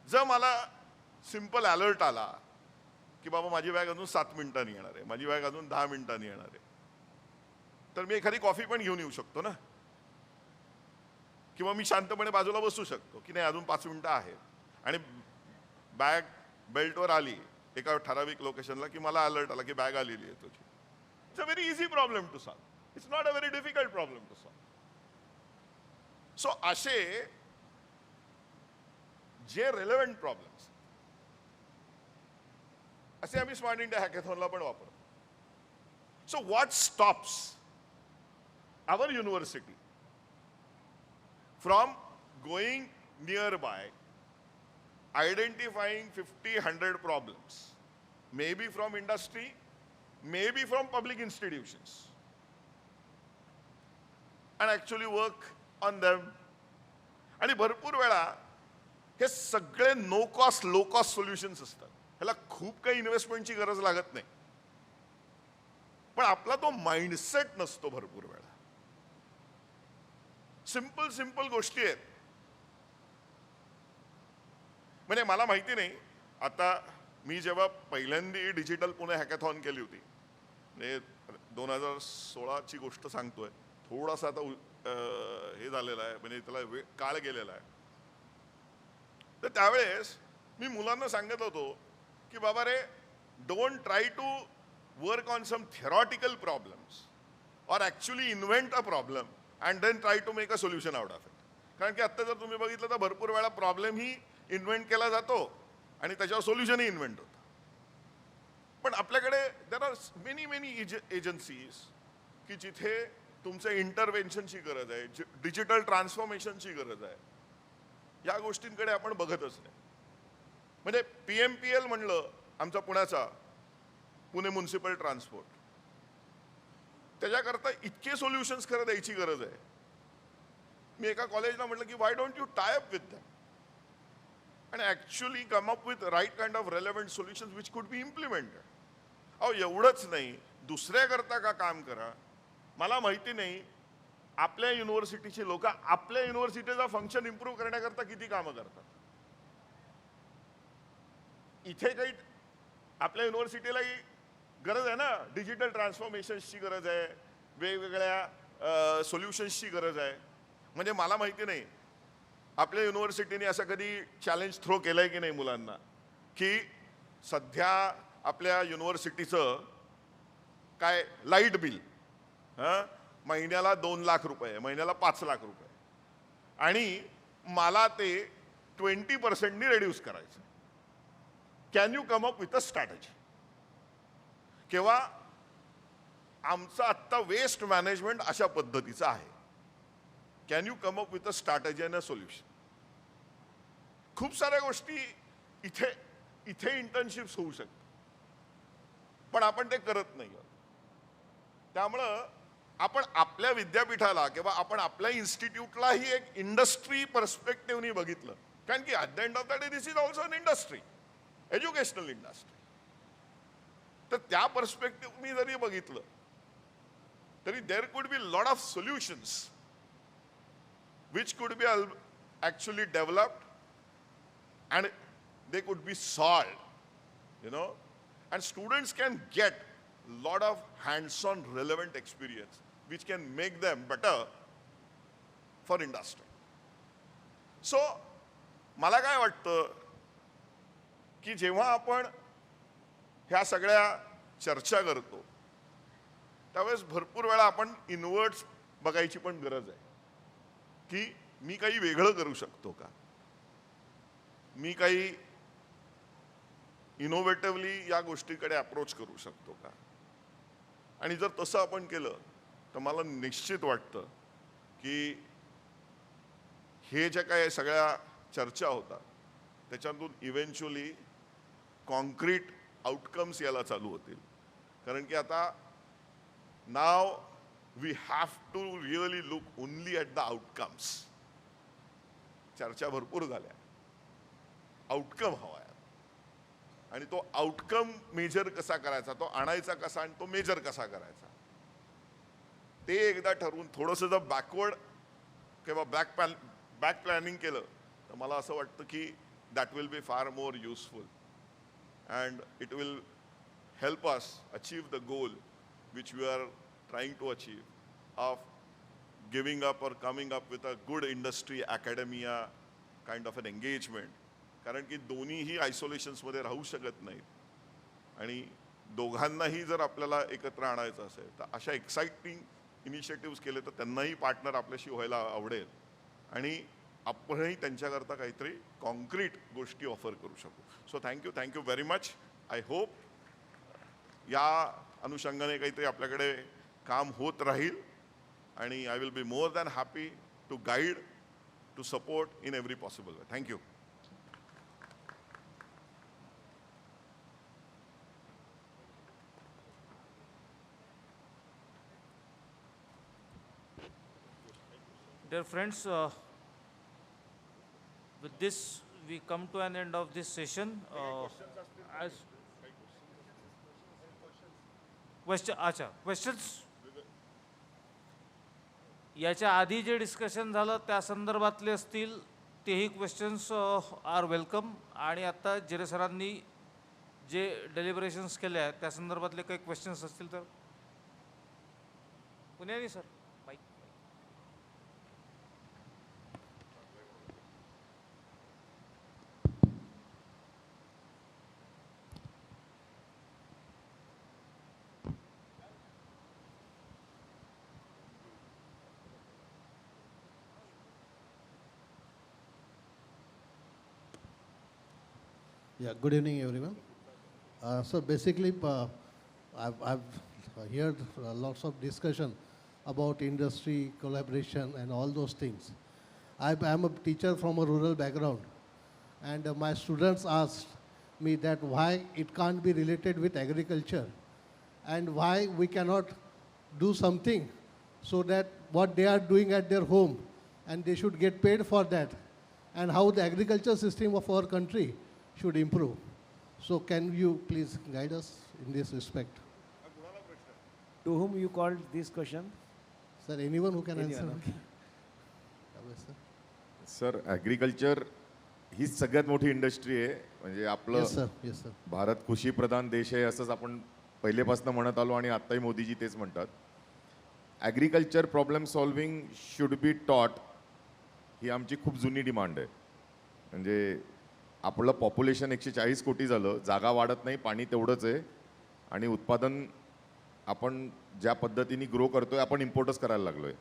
जर मला सिंपल अलर्ट आला की बाबा माझी बॅग अजून 7 मिनिटांनी येणार आहे, माझी बॅग अजून 10 मिनिटांनी येणार आहे, तर मी एखादी कॉफी पण घेऊन येऊ शकतो ना, किंवा मी शांतपणे बाजूला बसू शकतो की नाही अजून 5 मिनिटं आहेत, आणि बॅग बेल्टवर आली एका ठराविक लोकेशनला की मला अलर्ट आला की बॅग आलेली आहे तुझी. It's a very easy problem to solve. It's not a very difficult problem to solve. So असे जे रिलेव्हंट प्रॉब्लेम्स असे आम्ही स्मार्ट इंडिया हॅकेथॉनला पण वापरतो. So what stops our university from going near by identifying 50-100 problems, maybe from industry, maybe from public institutions, and actually work on them. आणि भरपूर वेळा हे सगळे no cost low cost solutions असतात. ह्याला खूप काही इन्व्हेस्टमेंटची गरज लागत नाही, पण आपला तो माइंडसेट नसतो. भरपूर वेळा सिंपल गोष्टी आहेत. म्हणजे मला माहिती नाही, आता मी जेव्हा पहिल्यांदा डिजिटल पुणे हॅकॅथॉन केली होती, म्हणजे 2016ची गोष्ट सांगतोय, थोडासा आता हे झालेला आहे, म्हणजे त्याला काळ गेलेला आहे. तर त्यावेळेस मी मुलांना सांगत होतो की बाबा रे, don't try to work on some theoretical problems और actually invent a problem and then try to make a solution out of it. कारण की आत्ता जर तुम्ही बघितलं तर भरपूर वेळा प्रॉब्लेम ही इन्व्हेंट केला जातो आणि त्याच्यावर सोल्युशनही इन्व्हेंट होतं. पण आपल्याकडे देर आर मेनी एजन्सीज की जिथे तुमच्या इंटरव्हेन्शनची गरज आहे, डिजिटल ट्रान्सफॉर्मेशनची गरज आहे. या गोष्टींकडे आपण बघतच नाही. म्हणजे PMPL म्हणलं आमचा पुण्याचा, पुणे म्युनिसिपल ट्रान्सपोर्ट, त्याच्याकरता इतके सोल्युशन्स खरं द्यायची गरज आहे. मी एका कॉलेजला म्हटलं की why don't you tie up with them and actually come up with the right kind of relevant solutions which could be implemented. अहो एवढंच नाही, दुसऱ्याकरता का काम करा. मला माहिती नाही आपल्या युनिव्हर्सिटीची लोक आपल्या युनिव्हर्सिटीचा फंक्शन इम्प्रूव्ह करण्याकरता किती कामं करतात. इथे काही आपल्या युनिव्हर्सिटीला गरज आहे ना, डिजिटल ट्रान्सफॉर्मेशन्सची गरज आहे, वेगवेगळ्या सोल्युशन्सची गरज आहे. म्हणजे मला माहिती नाही आपल्या युनिव्हर्सिटीने असं कधी चॅलेंज थ्रो केलंय की नाही मुलांना, की सध्या आपल्या युनिव्हर्सिटीचं काय लाईट बिल महिन्याला 2 लाख रुपये, महिन्याला 5 लाख रुपये, आणि मला ते 20% रेड्यूस करायचं. Can you come up with a strategy? किंवा आमचं आत्ता वेस्ट मॅनेजमेंट अशा पद्धतीचं आहे, can you come up with a strategy and a solution? खूप साऱ्या गोष्टी इथे इंटर्नशिप्स होऊ शकतात, पण आपण ते करत नाही. त्यामुळं आपण आपल्या विद्यापीठाला किंवा आपण आपल्या इन्स्टिट्यूटलाही एक इंडस्ट्री पर्स्पेक्टिव्हनी बघितलं. कारण की at the end of the day this is also an industry, educational industry. तर त्या पर्स्पेक्टिव्हनी जरी बघितलं तरी there could be lot of solutions which could be actually developed and they could be solved, you know, and students can get lot of hands-on relevant experience which can make them better for industry. So मला काय वाटतं की जेव्हा आपण ह्या सगळ्या चर्चा करतो त्यावेळेस भरपूर वेळा आपण इनवर्ड्स बघायची पण गरज आहे की मी काही वेगळं करू शकतो का, मी काही इनोव्हेटिव्हली या गोष्टीकडे अप्रोच करू शकतो का. आणि जर तसं आपण केलं तर मला निश्चित वाटतं की हे ज्या काय सगळ्या चर्चा होतात त्याच्यातून इव्हेंच्युअली कॉन्क्रीट आउटकम्स यायला चालू होतील. कारण की आता नाव we have to really look only at the outcomes. चर्चा भरपूर झाल्या, आउटकम हवा आहे, आणि तो आउटकम मेजर कसा करायचा, तो आणायचा कसा आणि तो मेजर कसा करायचा, ते एकदा ठरवून थोडंसं जर बॅकवर्ड किंवा बॅक प्लॅनिंग केलं तर मला असं वाटतं की that will be far more useful. and it will help us achieve the goal which we are trying to achieve of giving up or coming up with a good industry academia kind of an engagement. कारण की दोन्हीही आयसोलेशन्समध्ये राहू शकत नाहीत आणि दोघांनाही जर आपल्याला एकत्र आणायचं असेल तर अशा एक्साइटिंग इनिशिएटिव्स केले तर त्यांनाही पार्टनर आपल्याशी व्हायला आवडेल आणि आपणही त्यांच्याकरता काहीतरी कॉन्क्रीट गोष्टी ऑफर करू शकू. So thank you very much. I hope या अनुषंगाने काहीतरी आपल्याकडे काम होत राहील आणि I will be more than happy to guide, to support in every possible way. Thank you. Dear friends, with this we come to an end of this session. Questions? याच्या आधी जे डिस्कशन झालं त्या संदर्भातले असतील तेही क्वेश्चन्स आर वेलकम. आणि आता जिरे सरांनी जे डेलिब्रेशन्स केले आहेत त्या संदर्भातले काही क्वेश्चन्स असतील तर पुण्यानी sir. Yeah, good evening, everyone. So basically, I've heard lots of discussion about industry, collaboration, and all those things. I'm a teacher from a rural background, and my students asked me that why it can't be related with agriculture, and why we cannot do something so that what they are doing at their home, and they should get paid for that, and how the agriculture system of our country should improve. So can you please guide us in this respect? To whom you called this question? Sir, anyone who can Anyone, answer. okay. Sir agriculture ही सगळ्यात मोठी industry आहे. म्हणजे आपलं Yes, sir. Yes, sir. Bharat Krishipradhan देश आहे असंच आपण पहिलेपासून म्हणत आलो आणि आत्ताही मोदीजी तेच म्हणतात. Agriculture problem solving should be taught ही आमची खूप जुनी डिमांड आहे. म्हणजे आपलं पॉप्युलेशन 140 कोटी झालं, जागा वाढत नाही, पाणी तेवढंच आहे आणि उत्पादन आपण ज्या पद्धतीने ग्रो करतोय आपण इम्पोर्टच करायला लागलोय.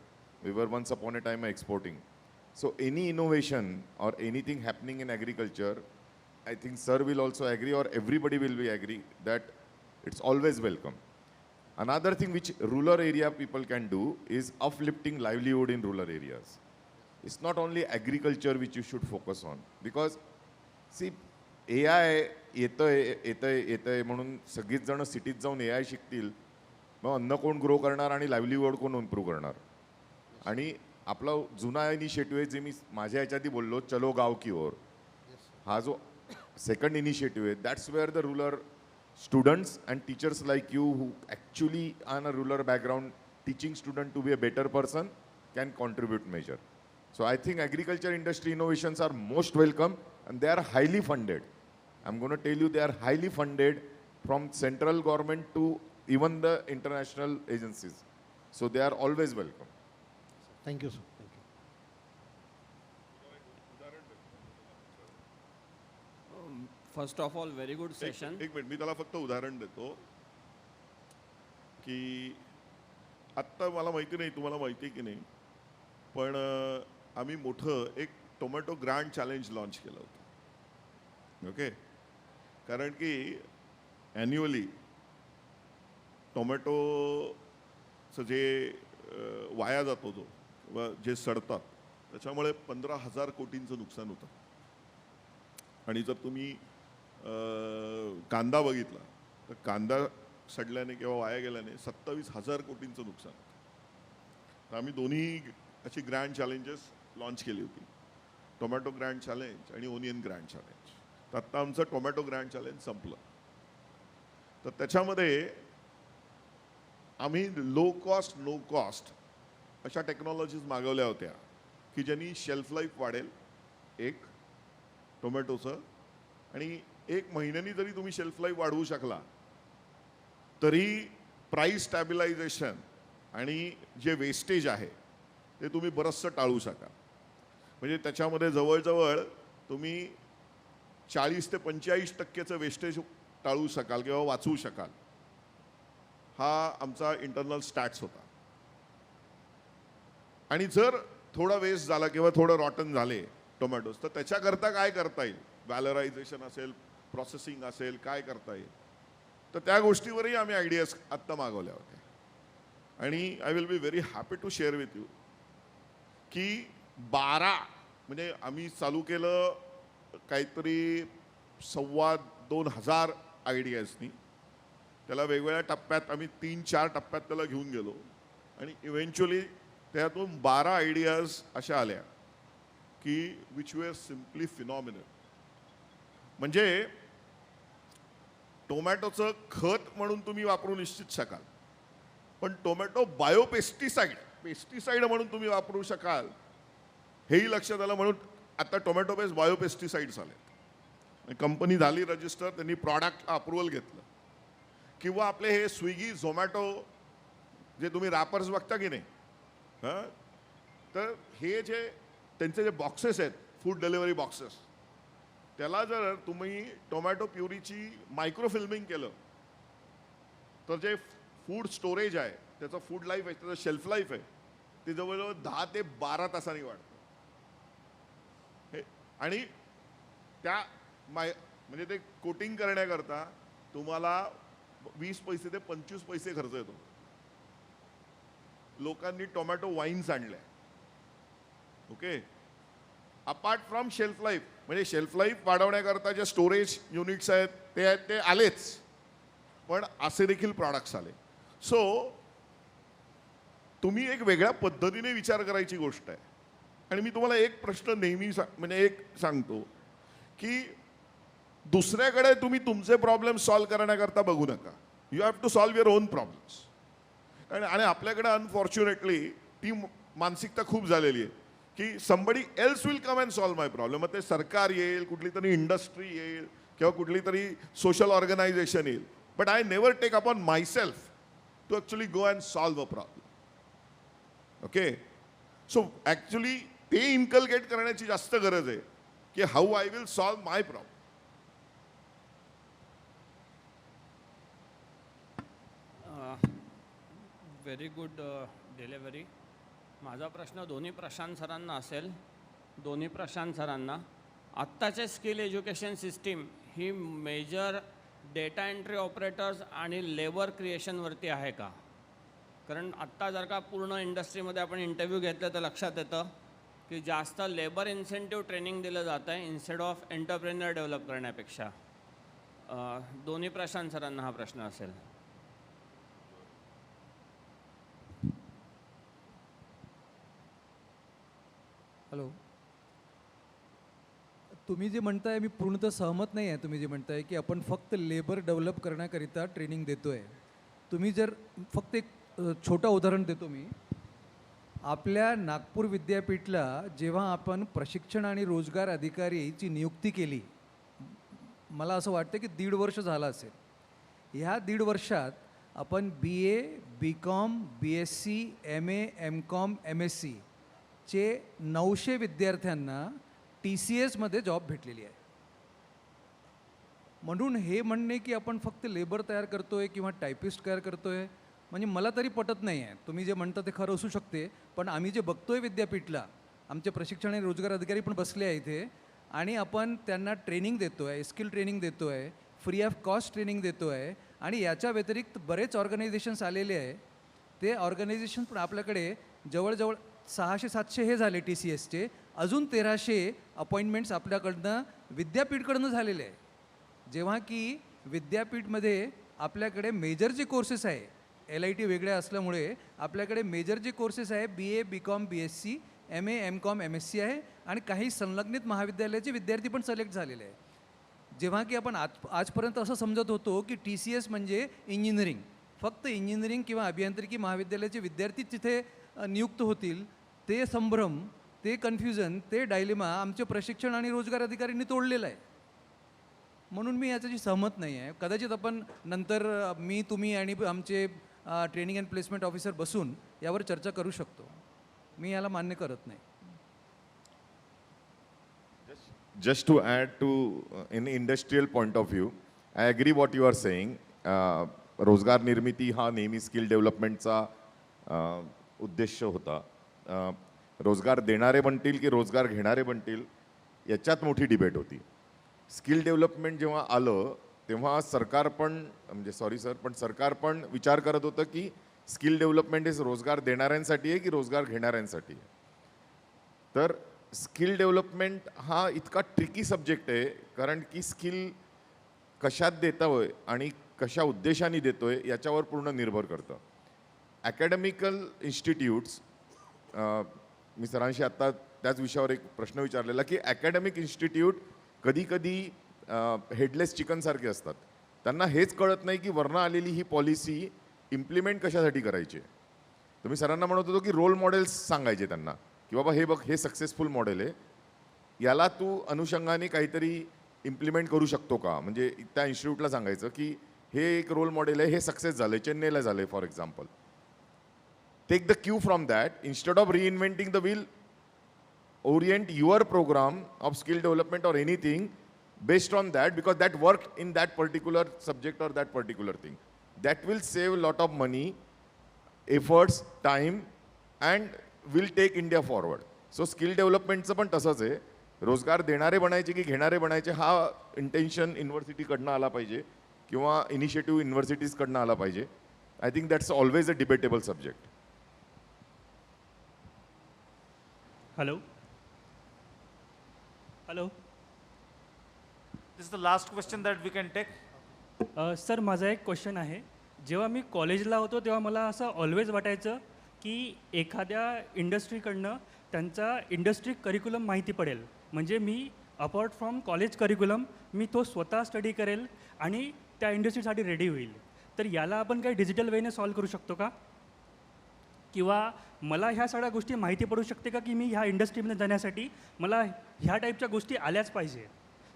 We were once upon a time exporting. So any innovation or anything happening in agriculture, I think sir will also agree or everybody will be agree that it's always welcome. Another thing which rural area people can do is uplifting livelihood in rural areas. It's not only agriculture which you should focus on, because see AI येतंय म्हणून सगळीच जण सिटीत जाऊन AI शिकतील, मग अन्न कोण grow करणार आणि लाईव्हलीहूड कोण इम्प्रूव्ह करणार. आणि आपला जुना इनिशिएटिव्ह आहे जे मी माझ्या ह्याच्यातही बोललो, चलो गाव की ओर, हा जो सेकंड इनिशिएटिव्ह आहे, that's where the rural students and teachers like you who actually on a rural background teaching student to be a better person can contribute major. So I think agriculture industry innovations are most welcome and they are highly funded. I'm going to tell you they are highly funded from central government to even the international agencies. So they are always welcome. Thank you, sir. Thank you. First of all, very good session. एक minute, मी त्याला फक्त उदाहरण देतो की आत्ता मला माहिती नाही तुम्हाला माहिती आहे की नाही, पण आम्ही मोठं एक टोमॅटो ग्रँड चॅलेंज लॉन्च केलं होतं. ओके, कारण की ॲन्युअली टोमॅटोचं जे वाया जातो तो व जे सडतात त्याच्यामुळे 15,000 कोटींचं नुकसान होतं. आणि जर तुम्ही कांदा बघितला तर कांदा सडल्याने किंवा वाया गेल्याने 27,000 कोटींचं नुकसान होतं. तर आम्ही दोन्ही अशी ग्रँड चॅलेंजेस लॉन्च केली होती, टोमॅटो ग्रँड चॅलेंज आणि ओनियन ग्रँड चॅलेंज. तर आत्ता आमचं टोमॅटो ग्रँड चॅलेंज संपलं. तर त्याच्यामध्ये आम्ही लो कॉस्ट नो कॉस्ट अशा टेक्नॉलॉजीज मागवल्या होत्या की ज्यांनी शेल्फ लाईफ वाढेल एक टोमॅटोचं, आणि 1 महिन्यानी जरी तुम्ही शेल्फ लाईफ वाढवू शकला तरी प्राइस स्टॅबिलायझेशन आणि जे वेस्टेज आहे ते तुम्ही बरंचसं टाळू शकाल. म्हणजे त्याच्यामध्ये जवळजवळ तुम्ही 40 ते 45% वेस्टेज टाळू शकाल किंवा वाचवू शकाल. हा आमचा इंटरनल स्टॅट्स होता. आणि जर थोडा वेस्ट झाला किंवा थोडं रॉटन झाले टोमॅटोज तर त्याच्याकरता काय करता येईल, व्हॅलरायझेशन असेल, प्रोसेसिंग असेल, काय करता येईल, तर त्या गोष्टीवरही आम्ही आयडियाज आत्ता मागवल्या होत्या. आणि I will be very happy to share with you की 12 म्हणजे आम्ही चालू केलं काहीतरी 2,500 आयडियाजनी. त्याला वेगवेगळ्या टप्प्यात आम्ही 3-4 टप्प्यात त्याला घेऊन गेलो आणि इव्हेंच्युअली त्यातून 12 आयडियाज अशा आल्या की विच वेअर सिम्पली फिनॉमिनल. म्हणजे टोमॅटोचं खत म्हणून तुम्ही वापरू निश्चित शकाल, पण टोमॅटो पेस्टिसाइड म्हणून तुम्ही वापरू शकाल हेही लक्षात आलं. म्हणून आता टोमॅटो बेस्ड बायोपेस्टिसाइड्स आले. कंपनी झाली रजिस्टर, त्यांनी प्रॉडक्ट अप्रुव्हल घेतलं. किंवा आपले हे स्विगी झोमॅटो जे तुम्ही रॅपर्स बघता की नाही, हां, तर हे जे त्यांचे जे बॉक्सेस आहेत, फूड डिलिव्हरी बॉक्सेस, त्याला जर तुम्ही टोमॅटो प्युरीची मायक्रोफिल्मिंग केलं तर जे फूड स्टोरेज आहे, त्याचं फूड लाईफ आहे, त्याचं शेल्फ लाईफ आहे, ते जवळजवळ 10 ते 12 तासांनी वाढतं. आणि त्या म्हणजे ते कोटिंग करण्याकरता तुम्हाला 20 पैसे ते 25 पैसे खर्च येतो. लोकांनी टोमॅटो वाईन्स आणल्या. Okay, apart from shelf life, म्हणजे शेल्फ लाईफ वाढवण्याकरता जे स्टोरेज युनिट्स आहेत ते आलेच, पण असे देखील प्रॉडक्ट्स आले. सो तुम्ही एक वेगळ्या पद्धतीने विचार करायची गोष्ट आहे. आणि मी तुम्हाला एक प्रश्न नेहमी म्हणजे एक सांगतो की दुसऱ्याकडे तुम्ही तुमचे प्रॉब्लेम सॉल्व्ह करण्याकरता बघू नका. You have to solve your own problems. आणि आपल्याकडे अनफॉर्च्युनेटली ती मानसिकता खूप झालेली आहे की somebody else will come and solve my problem. मग ते सरकार येईल, कुठली तरी इंडस्ट्री येईल किंवा कुठली तरी सोशल ऑर्गनायझेशन येईल, but I never take upon myself to actually go and solve a problem. Okay, so actually ते इन्कल्केट करण्याची जास्त गरज आहे की how I will solve my problem. Very good delivery. माझा प्रश्न दोन्ही प्रशांत सरांना असेल. दोन्ही प्रशांत सरांना, आत्ताचे स्किल एज्युकेशन सिस्टीम ही मेजर डेटा एंट्री ऑपरेटर्स आणि लेबर क्रिएशनवरती आहे का? कारण आत्ता जर का पूर्ण इंडस्ट्रीमध्ये आपण इंटरव्ह्यू घेतलं तर लक्षात येतं की जास्त लेबर इन्सेंटिव्ह ट्रेनिंग दिलं जातं आहे इन्स्टेड ऑफ एंटरप्रेन्युअर डेव्हलप करण्यापेक्षा. दोन्ही प्रशांत सरांना हा प्रश्न असेल. हॅलो, तुम्ही जे म्हणताय मी पूर्णतः सहमत नाही आहे. तुम्ही जे म्हणताय की आपण फक्त लेबर डेव्हलप करण्याकरिता ट्रेनिंग देतो आहे. तुम्ही जर फक्त एक छोटं उदाहरण देतो मी. आपल्या नागपूर विद्यापीठला जेव्हा आपण प्रशिक्षण आणि रोजगार अधिकारीची नियुक्ती केली, मला असं वाटतं की 1.5 वर्ष झालं असेल. ह्या 1.5 वर्षात आपण BA, BCom, BSc, MA, MCom, MSc चे 900 विद्यार्थ्यांना TCSमध्ये जॉब भेटलेली आहे. म्हणून हे म्हणणे की आपण फक्त लेबर तयार करतोय किंवा टायपिस्ट तयार करतोय, म्हणजे मला तरी पटत नाही आहे. तुम्ही जे म्हणता ते खरं असू शकते, पण आम्ही जे बघतोय विद्यापीठला, आमचे प्रशिक्षण आणि रोजगार अधिकारी पण बसले आहे इथे, आणि आपण त्यांना ट्रेनिंग देतो आहे, स्किल ट्रेनिंग देतो आहे, फ्री ऑफ कॉस्ट ट्रेनिंग देतो आहे. आणि याच्या व्यतिरिक्त बरेच ऑर्गनायझेशन्स आलेले आहे. ते ऑर्गनायझेशन पण आपल्याकडे जवळजवळ 600-700 हे झाले TCSचे. अजून 1300 अपॉइंटमेंट्स आपल्याकडनं विद्यापीठकडनं झालेले आहे. जेव्हा की विद्यापीठमध्ये आपल्याकडे मेजर जे कोर्सेस आहे, LIT वेगळ्या असल्यामुळे आपल्याकडे मेजर जे कोर्सेस आहे BA, BCom, BSc, MA, MCom, MSc आहे, आणि काही संलग्नित महाविद्यालयाचे विद्यार्थी पण सिलेक्ट झालेले आहे. जेव्हा की आपण आजपर्यंत असं समजत होतो की TCS म्हणजे इंजिनिअरिंग, फक्त इंजिनिअरिंग किंवा अभियांत्रिकी महाविद्यालयाचे विद्यार्थी तिथे नियुक्त होतील. ते संभ्रम, ते कन्फ्युजन, ते डायलेमा आमचे प्रशिक्षण आणि रोजगार अधिकाऱ्यांनी तोडलेलं आहे. म्हणून मी याच्याशी सहमत नाही आहे. कदाचित आपण नंतर मी तुम्ही आणि आमचे ट्रेनिंग अँड प्लेसमेंट ऑफिसर बसून यावर चर्चा करू शकतो. मी याला मान्य करत नाही. Just to add to in industrial point of view, I agree what you are saying. रोजगार निर्मिती हा नेहमी स्किल डेव्हलपमेंटचा उद्देश होता. रोजगार देणारे बनतील की रोजगार घेणारे बनतील याच्यात मोठी डिबेट होती. स्किल डेव्हलपमेंट जेव्हा आलं तेव्हा सरकार पण म्हणजे सॉरी सर पण सरकार पण विचार करत होतं की स्किल डेव्हलपमेंट इज रोजगार देणाऱ्यांसाठी आहे की रोजगार घेणाऱ्यांसाठी आहे. तर स्किल डेव्हलपमेंट हा इतका ट्रिकी सब्जेक्ट आहे कारण की स्किल कशात देतोय आणि कशा उद्देशाने देतोय याच्यावर पूर्ण निर्भर करतं. ॲकॅडमिकल इन्स्टिट्यूट्स मी सरांशी आत्ता त्याच विषयावर एक प्रश्न विचारलेला की ॲकॅडमिक इन्स्टिट्यूट कधी कधी हेडलेस चिकनसारखे असतात. त्यांना हेच कळत नाही की वरनं आलेली ही पॉलिसी इम्प्लिमेंट कशासाठी करायची. तुम्ही सरांना म्हणत होतो की रोल मॉडेल्स सांगायचे त्यांना की बाबा हे बघ हे सक्सेसफुल मॉडेल आहे, याला तू अनुषंगाने काहीतरी इम्प्लिमेंट करू शकतो का. म्हणजे त्या इन्स्टिट्यूटला सांगायचं की हे एक रोल मॉडेल आहे, हे सक्सेस झालं आहे, चेन्नईला झालं आहे for example. Take the cue from that instead of reinventing the wheel. orient your program of skill development or anything based on that because that worked in that particular subject or that particular thing. That will save a lot of money, efforts, time and will take India forward. So skill developmentचं पण तसंच आहे. रोजगार देणारे बनायचे की घेणारे बनायचे हा intention युनिव्हर्सिटीकडनं आला पाहिजे किंवा इनिशिएटिव्ह युनिव्हर्सिटीजकडनं आला पाहिजे. I think that's always a debatable subject. Hello. Hello. This is the last question that we can take. Sir माझा एक क्वेश्चन आहे. जेव्हा मी कॉलेजला होतो तेव्हा मला असं ऑलवेज वाटायचं की एखाद्या इंडस्ट्रीकडनं त्यांचा इंडस्ट्री करिक्युलम माहिती पडेल. म्हणजे मी अपार्ट फ्रॉम कॉलेज करिक्युलम मी तो स्वतः स्टडी करेल आणि त्या इंडस्ट्रीसाठी रेडी होईल. तर याला आपण काही डिजिटल वेने सॉल्व करू शकतो का. किंवा मला ह्या सगळ्या गोष्टी माहिती पडू शकते का की मी ह्या इंडस्ट्रीमध्ये जाण्यासाठी मला ह्या टाईपच्या गोष्टी आल्याच पाहिजे.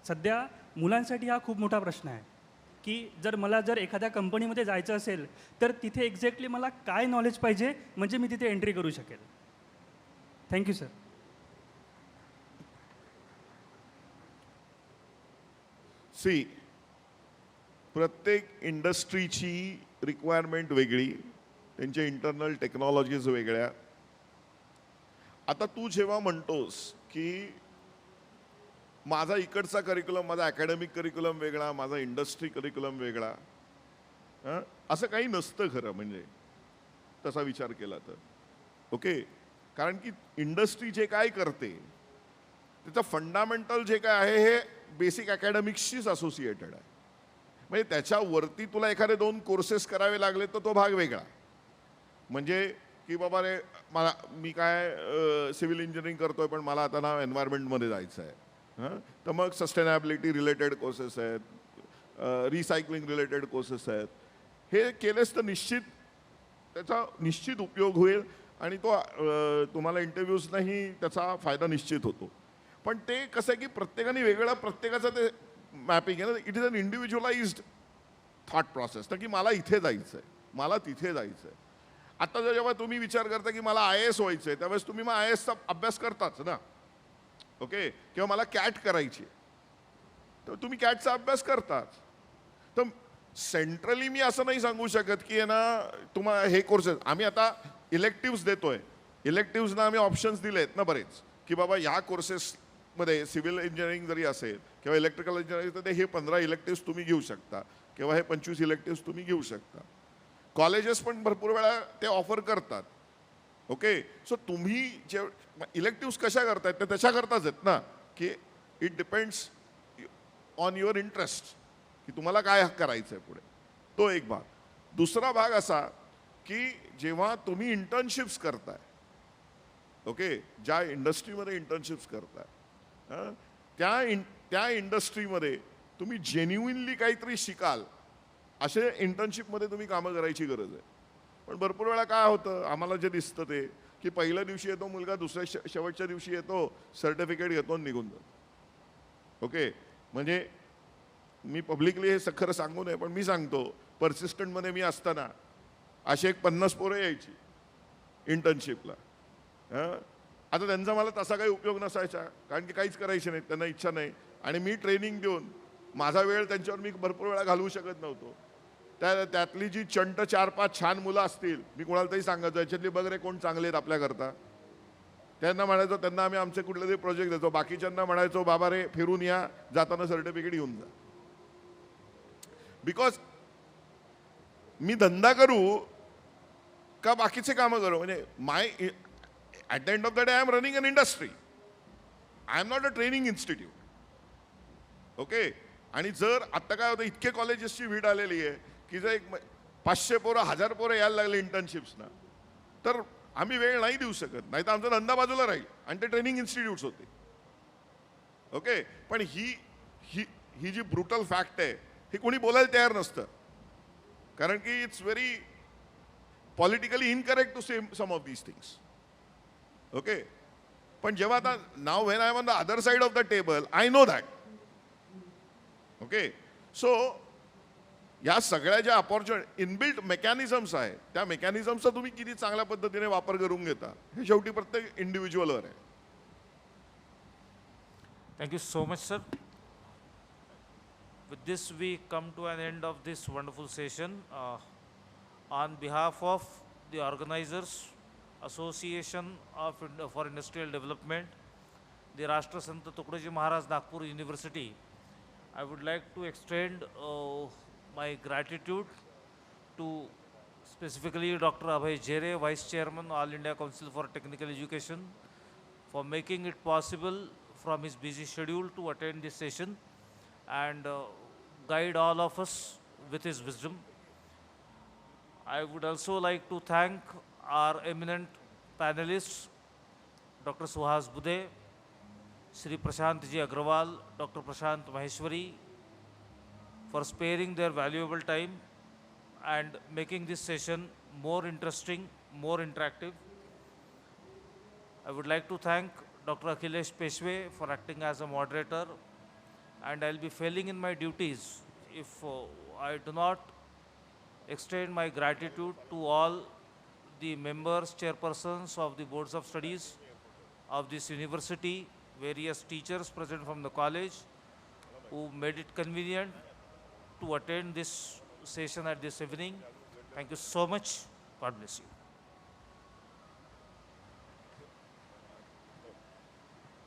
सध्या मुलांसाठी हा खूप मोठा प्रश्न आहे की जर एखाद्या कंपनीमध्ये जायचं असेल तर तिथे एक्झॅक्टली मला काय नॉलेज पाहिजे म्हणजे मी तिथे एंट्री करू शकेल. Thank you sir. सी प्रत्येक इंडस्ट्रीची रिक्वायरमेंट वेगळी, त्यांच्या इंटरनल टेक्नॉलॉजीज वेगळ्या. आता तू जेव्हा म्हणतोस की माझा इकडचा करिक्युलम, माझा अकॅडमिक करिक्युलम वेगळा, माझा इंडस्ट्री करिक्युलम वेगळा, असं काही नसतं खरं म्हणजे तसा विचार केला तर. ओके, कारण की इंडस्ट्री जे काय करते त्याचं फंडामेंटल जे काय आहे हे बेसिक अकॅडमिक्सशीच असोसिएटेड आहे. म्हणजे त्याच्यावरती तुला एखादे 2 कोर्सेस करावे लागले तर तो भाग वेगळा. म्हणजे की बाबा रे मी काय सिव्हिल इंजिनिअरिंग करतोय पण मला आता ना एन्व्हायरमेंटमध्ये जायचं आहे. तर मग सस्टेनेबिलिटी रिलेटेड कोर्सेस आहेत, रिसायकलिंग रिलेटेड कोर्सेस आहेत. हे केलेस तर निश्चित त्याचा निश्चित उपयोग होईल आणि तो तुम्हाला इंटरव्ह्यूजनाही त्याचा फायदा निश्चित होतो. पण ते कसं आहे की प्रत्येकाने वेगळं प्रत्येकाचं ते मॅपिंग आहे ना. It is an individualized thought process ना की मला इथे जायचं आहे, मला तिथे जायचं आहे. आता जेव्हा तुम्ही विचार करता की मला IAS व्हायचं आहे त्यावेळेस तुम्ही मग IASचा अभ्यास करताच ना. ओके, किंवा मला कॅट करायची तर तुम्ही कॅटचा अभ्यास करताच. तर सेंट्रली मी असं नाही सांगू शकत की आहे ना तुम्हाला हे कोर्सेस आम्ही आता इलेक्टिव्स देतोय. इलेक्टिव्सना आम्ही ऑप्शन्स दिले आहेत ना बरेच की बाबा ह्या कोर्सेसमध्ये सिव्हिल इंजिनिअरिंग जरी असेल किंवा इलेक्ट्रिकल इंजिनिअरिंग तर हे 15 इलेक्टिव्स तुम्ही घेऊ शकता किंवा हे 25 इलेक्टिव्स तुम्ही घेऊ शकता. कॉलेजेस पण भरपूर वेळा ते ऑफर करतात. ओके, सो तुम्ही जे इलेक्टिव्स कशा करतायत ते त्याच्या करताच आहेत ना की it depends on your interest की तुम्हाला काय करायचं आहे पुढे. तो एक भाग. दुसरा भाग असा की जेव्हा तुम्ही इंटर्नशिप्स करताय, ओके, ज्या इंडस्ट्रीमध्ये इंटर्नशिप्स करताय त्या इंडस्ट्रीमध्ये तुम्ही जेन्युइनली काहीतरी शिकाल असे इंटर्नशिपमध्ये तुम्ही कामं करायची गरज आहे. पण भरपूर वेळा काय होतं आम्हाला जे दिसतं ते की पहिल्या दिवशी येतो मुलगा, दुसऱ्या शेवटच्या दिवशी येतो, सर्टिफिकेट घेतो निघून जातो. ओके, म्हणजे मी पब्लिकली हे खरं सांगू नये पण मी सांगतो, पर्सिस्टंटमध्ये मी असताना अशी एक 50 पोरं यायची इंटर्नशिपला. आता त्यांचा मला तसा काही उपयोग नसायचा, कारण की काहीच करायचे नाही, त्यांना इच्छा नाही. आणि मी ट्रेनिंग देऊन माझा वेळ त्यांच्यावर मी भरपूर वेळा घालवू शकत नव्हतो. त्यातली जी चंट 4-5 छान मुलं असतील, मी कोणाला तरी सांगायचो याच्यातली बघ रे कोण चांगले आहेत आपल्याकरता. त्यांना म्हणायचो, त्यांना आम्ही आमचे कुठले तरी प्रोजेक्ट देतो. बाकीच्यांना म्हणायचो बाबा रे फिरून या, जाताना सर्टिफिकेट घेऊन जा. बिकॉज मी धंदा करू का बाकीचे कामं करू, म्हणजे my at the end of the day I am running an industry. I am not a training institute. Okay. आणि जर आत्ता काय होतं, इतके कॉलेजेसची भीड आलेली आहे की जर एक 500 पोरं 1000 पोरं यायला लागले इंटर्नशिप्सना, तर आम्ही वेळ नाही देऊ शकत. नाही तर आमचा धंदा बाजूला राहील आणि ते ट्रेनिंग इन्स्टिट्यूट्स होते. ओके. पण ही जी ब्रुटल फॅक्ट आहे, ही कोणी बोलायला तयार नसतं, कारण की it's very politically incorrect to say some of these things. Okay. पण जेव्हा आता now when I am on the other side of the table, I know that. Okay. So या सगळ्या ज्या अपॉर्च्युनिटी इनबिल्ट मेकॅनिझम्स आहेत, त्या मेकॅनिझम्सचा तुम्ही किती चांगल्या पद्धतीने वापर करून घेता हे शेवटी प्रत्येक इंडिव्हिज्युअलवर आहे. Thank you so much, sir. With this, we come to an end of this wonderful session. On behalf of the organizers, Association for Industrial Development, the Rashtra Sant Tukadoji Maharaj Nagpur University, I would like to extend my gratitude to specifically Dr. Abhay Jere, Vice Chairman, All India Council for Technical Education, for making it possible from his busy schedule to attend this session and guide all of us with his wisdom. I would also like to thank our eminent panelists, Dr. Suhas Bude, Shri Prashant Ji Agrawal, Dr. Prashant Maheshwari, for sparing their valuable time and making this session more interesting, more interactive. I would like to thank Dr. Akhilesh Peshwe for acting as a moderator, and I'll be failing in my duties if I do not extend my gratitude to all the members, chairpersons of the boards of studies of this university, various teachers present from the college who made it convenient to attend this session at this evening. Thank you so much. God bless you.